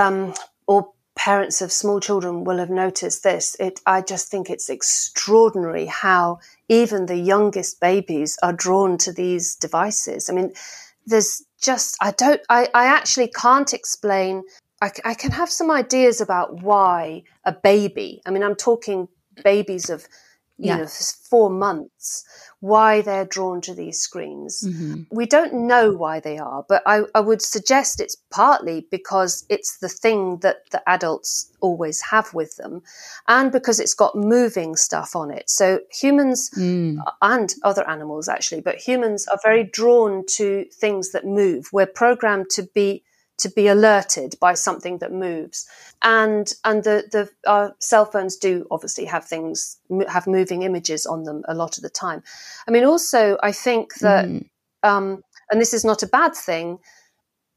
all parents of small children will have noticed this. I just think it's extraordinary how even the youngest babies are drawn to these devices. I mean, there's just, I actually can't explain. I can have some ideas about why a baby, I mean, I'm talking babies of, 4 months, why they're drawn to these screens. We don't know why they are, but I would suggest it's partly because it's the thing that the adults always have with them, and because it's got moving stuff on it. So humans and other animals actually, but humans are very drawn to things that move. We're programmed to be alerted by something that moves, and our cell phones do obviously have moving images on them a lot of the time. I mean, also I think that, and this is not a bad thing,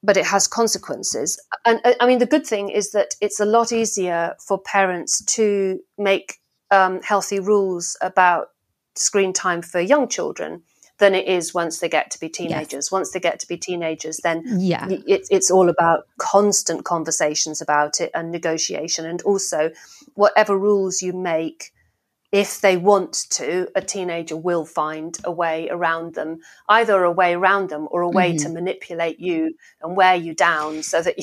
but it has consequences. And I mean, the good thing is that it's a lot easier for parents to make healthy rules about screen time for young children than it is once they get to be teenagers. Yes. Once they get to be teenagers, then it's all about constant conversations about it and negotiation. And also, whatever rules you make, if they want to, a teenager will find a way around them, either a way around them or a way to manipulate you and wear you down so that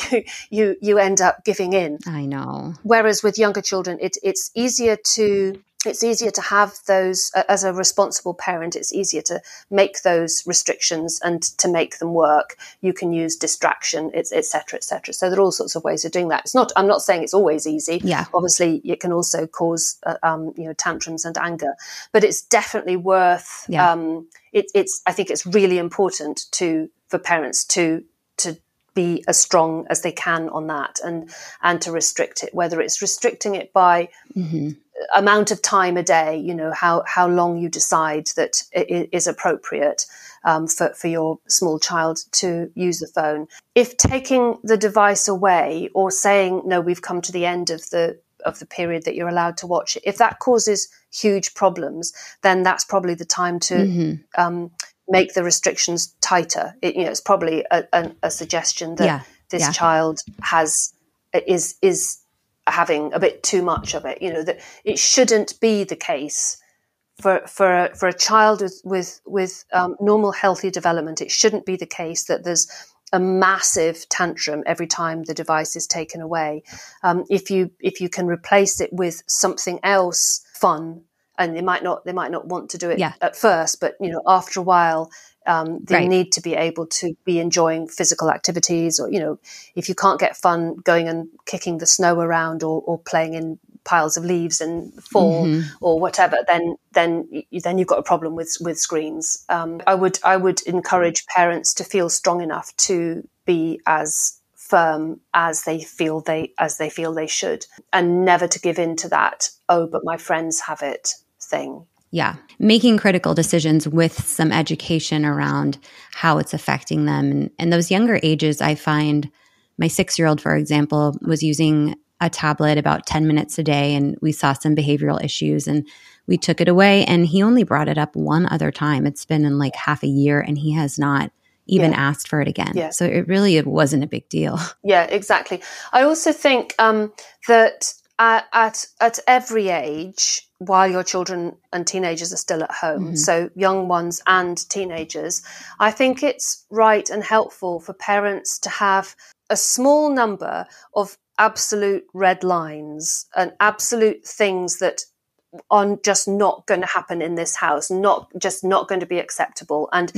you end up giving in. I know. Whereas with younger children, it's easier to have those, as a responsible parent, it's easier to make those restrictions and to make them work. You can use distraction, et cetera, et cetera. So there are all sorts of ways of doing that. I'm not saying it's always easy. Yeah. Obviously, it can also cause, tantrums and anger, but it's definitely worth, I think it's really important for parents to be as strong as they can on that and to restrict it, whether it's restricting it by amount of time a day, how long you decide that it is appropriate for your small child to use the phone. If taking the device away or saying, no, we've come to the end of the period that you're allowed to watch it, if that causes huge problems, then that's probably the time to make the restrictions tighter. It's probably a suggestion that this child is having a bit too much of it. That it shouldn't be the case for a child with normal healthy development. It shouldn't be the case that there's a massive tantrum every time the device is taken away. If you can replace it with something else fun, and they might not want to do it at first, but after a while, they need to be able to be enjoying physical activities, or if you can't get fun going and kicking the snow around or playing in piles of leaves and fall or whatever, then you've got a problem with screens. I would encourage parents to feel strong enough to be as firm as they feel they should, and never to give in to that, oh, but my friends have it thing. Yeah. Making critical decisions with some education around how it's affecting them. And those younger ages, I find my 6-year-old, for example, was using a tablet about 10 minutes a day, and we saw some behavioral issues and we took it away, and he only brought it up one other time. It's been in like half a year and he has not even asked for it again. Yeah. So it wasn't a big deal. Yeah, exactly. I also think that at every age, while your children and teenagers are still at home, so young ones and teenagers, I think it's right and helpful for parents to have a small number of absolute red lines and absolute things that are just not going to happen in this house, not going to be acceptable, and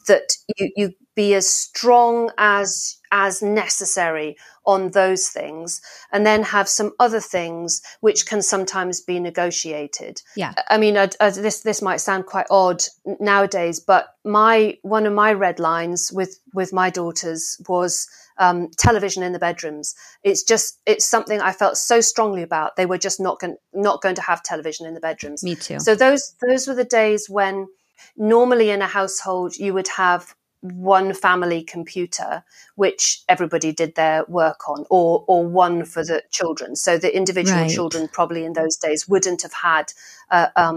that you be as strong as necessary on those things, and then have some other things which can sometimes be negotiated. Yeah, I mean, this might sound quite odd nowadays, but one of my red lines with my daughters was television in the bedrooms. It's something I felt so strongly about. They were just not going to have television in the bedrooms. Me too. So those were the days when normally in a household you would have one family computer which everybody did their work on, or one for the children. So the individual children probably in those days wouldn't have had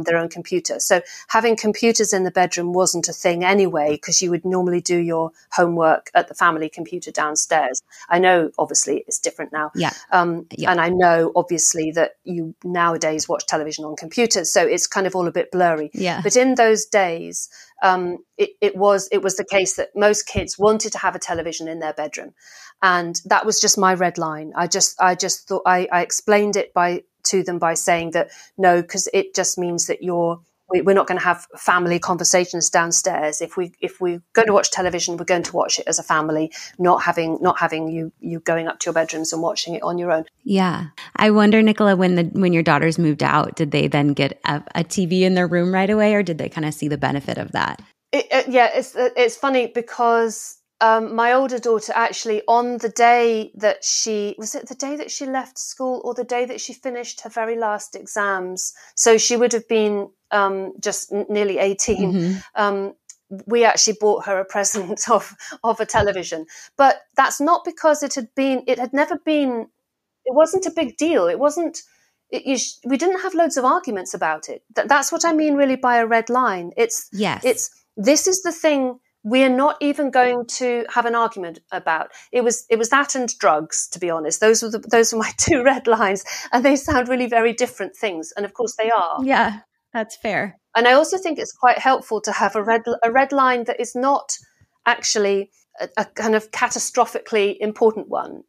their own computer. So having computers in the bedroom wasn't a thing anyway, because you would normally do your homework at the family computer downstairs. I know obviously it's different now. And I know obviously that you nowadays watch television on computers, so it's kind of all a bit blurry. But in those days, it was the case that most kids wanted to have a television in their bedroom, and that was just my red line. I just thought I explained it to them by saying that no, because it just means that we're not going to have family conversations downstairs. If we're going to watch television, we're going to watch it as a family, not having you going up to your bedrooms and watching it on your own. Yeah. I wonder, Nicola, when your daughters moved out, did they then get a TV in their room right away, or did they kind of see the benefit of that? It's funny because my older daughter actually, on the day that she left school, or the day that she finished her very last exams, so she would have been just nearly 18. we actually bought her a present of a television. But that's not because it wasn't a big deal. It wasn't, we didn't have loads of arguments about it. That's what I mean really by a red line. Yes. This is the thing we're not even going to have an argument about. It was that and drugs, to be honest. Those were my two red lines, and they sound really very different things. And of course they are. Yeah, that's fair. And I also think it's quite helpful to have a red line that is not actually a kind of catastrophically important one.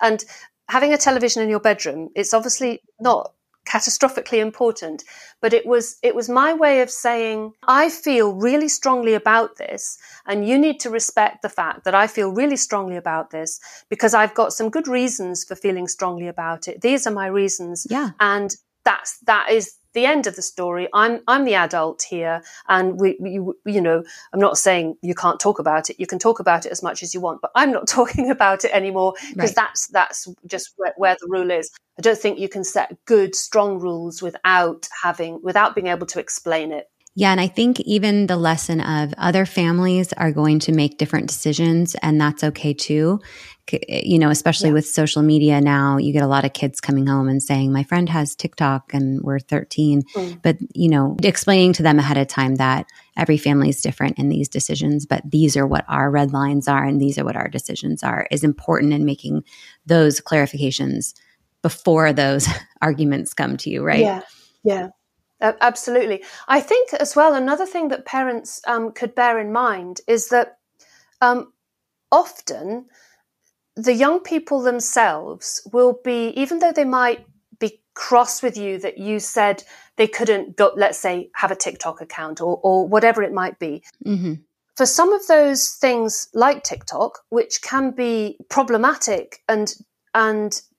And having a television in your bedroom, it's obviously not catastrophically important, but it was my way of saying, I feel really strongly about this, and you need to respect the fact that I feel really strongly about this, because I've got some good reasons for feeling strongly about it. These are my reasons. Yeah. And that is the end of the story. I'm the adult here, and I'm not saying you can't talk about it. You can talk about it as much as you want, but I'm not talking about it anymore, because that's just where the rule is. I don't think you can set good, strong rules without being able to explain it. Yeah. And I think even the lesson of other families are going to make different decisions, and that's okay too. Especially with social media now, you get a lot of kids coming home and saying, my friend has TikTok and we're 13. But, explaining to them ahead of time that every family is different in these decisions, but these are what our red lines are and these are what our decisions are, is important in making those clarifications before those arguments come to you, right? Yeah. Absolutely. I think as well, another thing that parents could bear in mind is that often the young people themselves will be, even though they might be cross with you that you said they couldn't go, let's say, have a TikTok account or whatever it might be. Mm-hmm. For some of those things like TikTok, which can be problematic and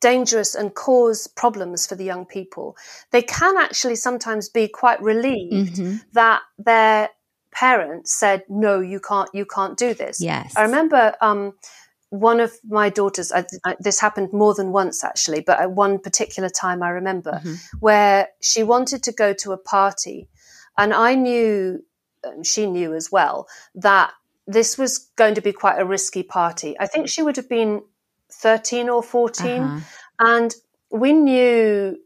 dangerous and cause problems for the young people, they can actually sometimes be quite relieved that their parents said, no, you can't do this. Yes. I remember one of my daughters, this happened more than once actually, but at one particular time I remember where she wanted to go to a party, and I knew, and she knew as well, that this was going to be quite a risky party. I think she would have been 13 or 14. And we knew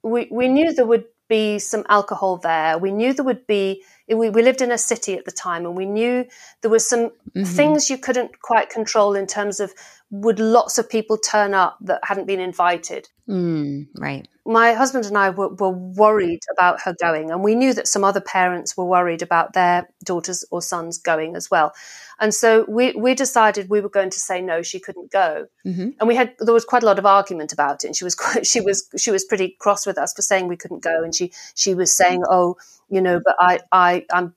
there would be some alcohol there. We knew there would be, we lived in a city at the time, and we knew there were some things you couldn't quite control in terms of, would lots of people turn up that hadn't been invited? Right. My husband and I were worried about her going, and we knew that some other parents were worried about their daughters or sons going as well. And so we decided we were going to say no, she couldn't go. And there was quite a lot of argument about it, and she was pretty cross with us for saying we couldn't go, and she was saying, oh, but I'm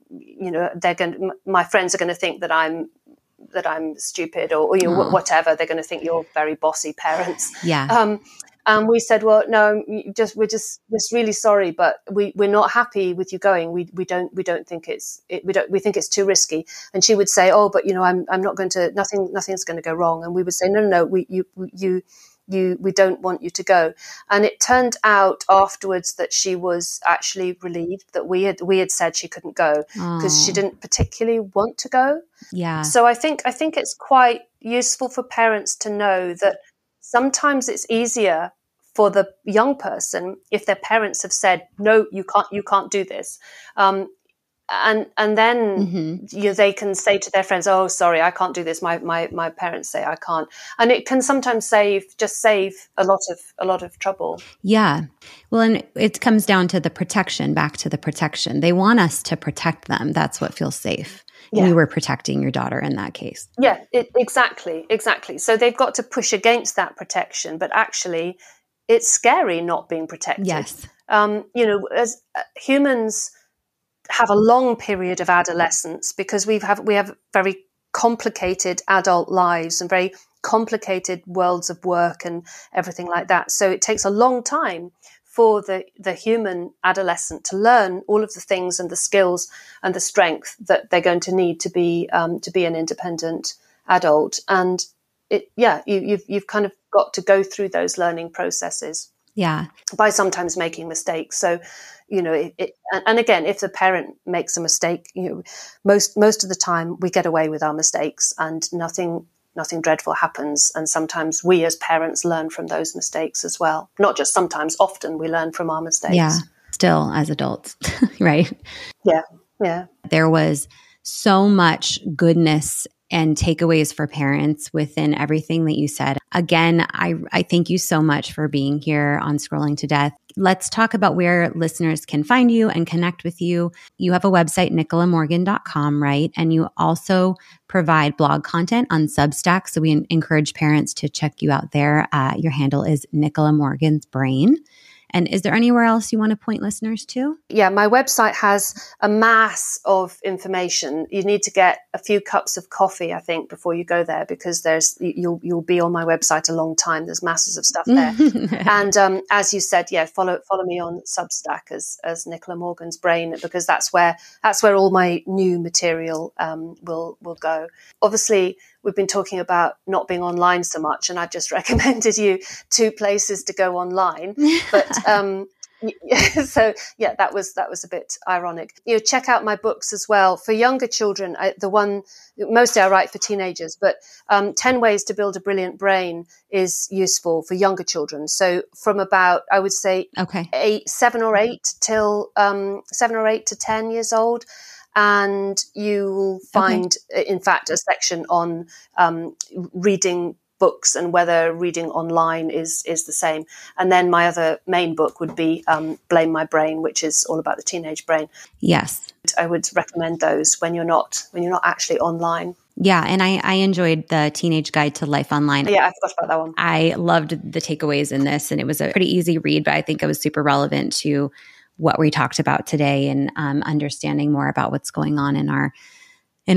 my friends are going to think that I'm stupid or whatever. They're going to think you're very bossy parents. Yeah. And we said, well, no, we're just really sorry, but we're not happy with you going. We don't think we think it's too risky. And she would say, oh, but I'm not going to, nothing's going to go wrong. And we would say, no, we don't want you to go. And it turned out afterwards that she was actually relieved that we had said she couldn't go, because she didn't particularly want to go. Yeah. So I think it's quite useful for parents to know that sometimes it's easier for the young person if their parents have said, no, you can't do this. And then they can say to their friends, oh, sorry, I can't do this. My parents say I can't. And it can sometimes save a lot of trouble. Yeah. Well, and it comes down to back to the protection. They want us to protect them. That's what feels safe. Yeah. You were protecting your daughter in that case. Yeah, exactly. So they've got to push against that protection, but actually it's scary not being protected. Yes. As humans have a long period of adolescence, because we have very complicated adult lives and very complicated worlds of work and everything like that. So it takes a long time for the human adolescent to learn all of the things and the skills and the strength that they're going to need to be an independent adult. And you've kind of got to go through those learning processes. Yeah. by sometimes making mistakes. So, and again, if the parent makes a mistake, most of the time we get away with our mistakes and nothing dreadful happens. And sometimes we as parents learn from those mistakes as well. Not just sometimes, often we learn from our mistakes. Yeah. Still as adults, right? Yeah. Yeah. There was so much goodness and takeaways for parents within everything that you said. Again, I thank you so much for being here on Scrolling to Death. Let's talk about where listeners can find you and connect with you. You have a website, nicolamorgan.com, right? And you also provide blog content on Substack. So we encourage parents to check you out there. Your handle is Nicola Morgan's Brain. And is there anywhere else you want to point listeners to? Yeah, my website has a mass of information. You need to get a few cups of coffee, I think, before you go there, because you'll be on my website a long time. There's masses of stuff there. And as you said, yeah, follow me on Substack as Nicola Morgan's Brain, because that's where all my new material will go. Obviously, we've been talking about not being online so much, and I've just recommended you 2 places to go online. But so yeah, that was a bit ironic. Check out my books as well for younger children. Mostly I write for teenagers, but 10 Ways to Build a Brilliant Brain is useful for younger children. So from about, I would say, 7 or 8 to 10 years old. And you will find, in fact, a section on reading books and whether reading online is the same. And then my other main book would be Blame My Brain, which is all about the teenage brain. Yes. I would recommend those when you're not actually online. Yeah, and I enjoyed the Teenage Guide to Life Online. Yeah, I forgot about that one. I loved the takeaways in this, and it was a pretty easy read, but I think it was super relevant to what we talked about today, and understanding more about what's going on in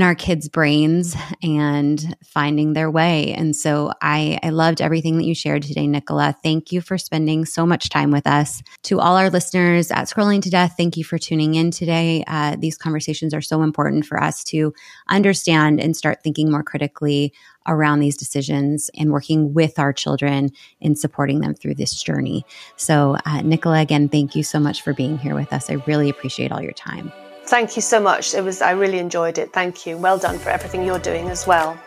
our kids' brains and finding their way. And so I loved everything that you shared today, Nicola. Thank you for spending so much time with us. To all our listeners at Scrolling to Death, thank you for tuning in today. These conversations are so important for us to understand and start thinking more critically around these decisions and working with our children in supporting them through this journey. So Nicola, again, thank you so much for being here with us. I really appreciate all your time. Thank you so much. I really enjoyed it. Thank you. Well done for everything you're doing as well.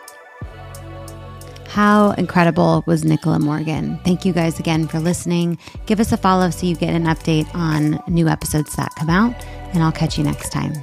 How incredible was Nicola Morgan? Thank you guys again for listening. Give us a follow so you get an update on new episodes that come out, and I'll catch you next time.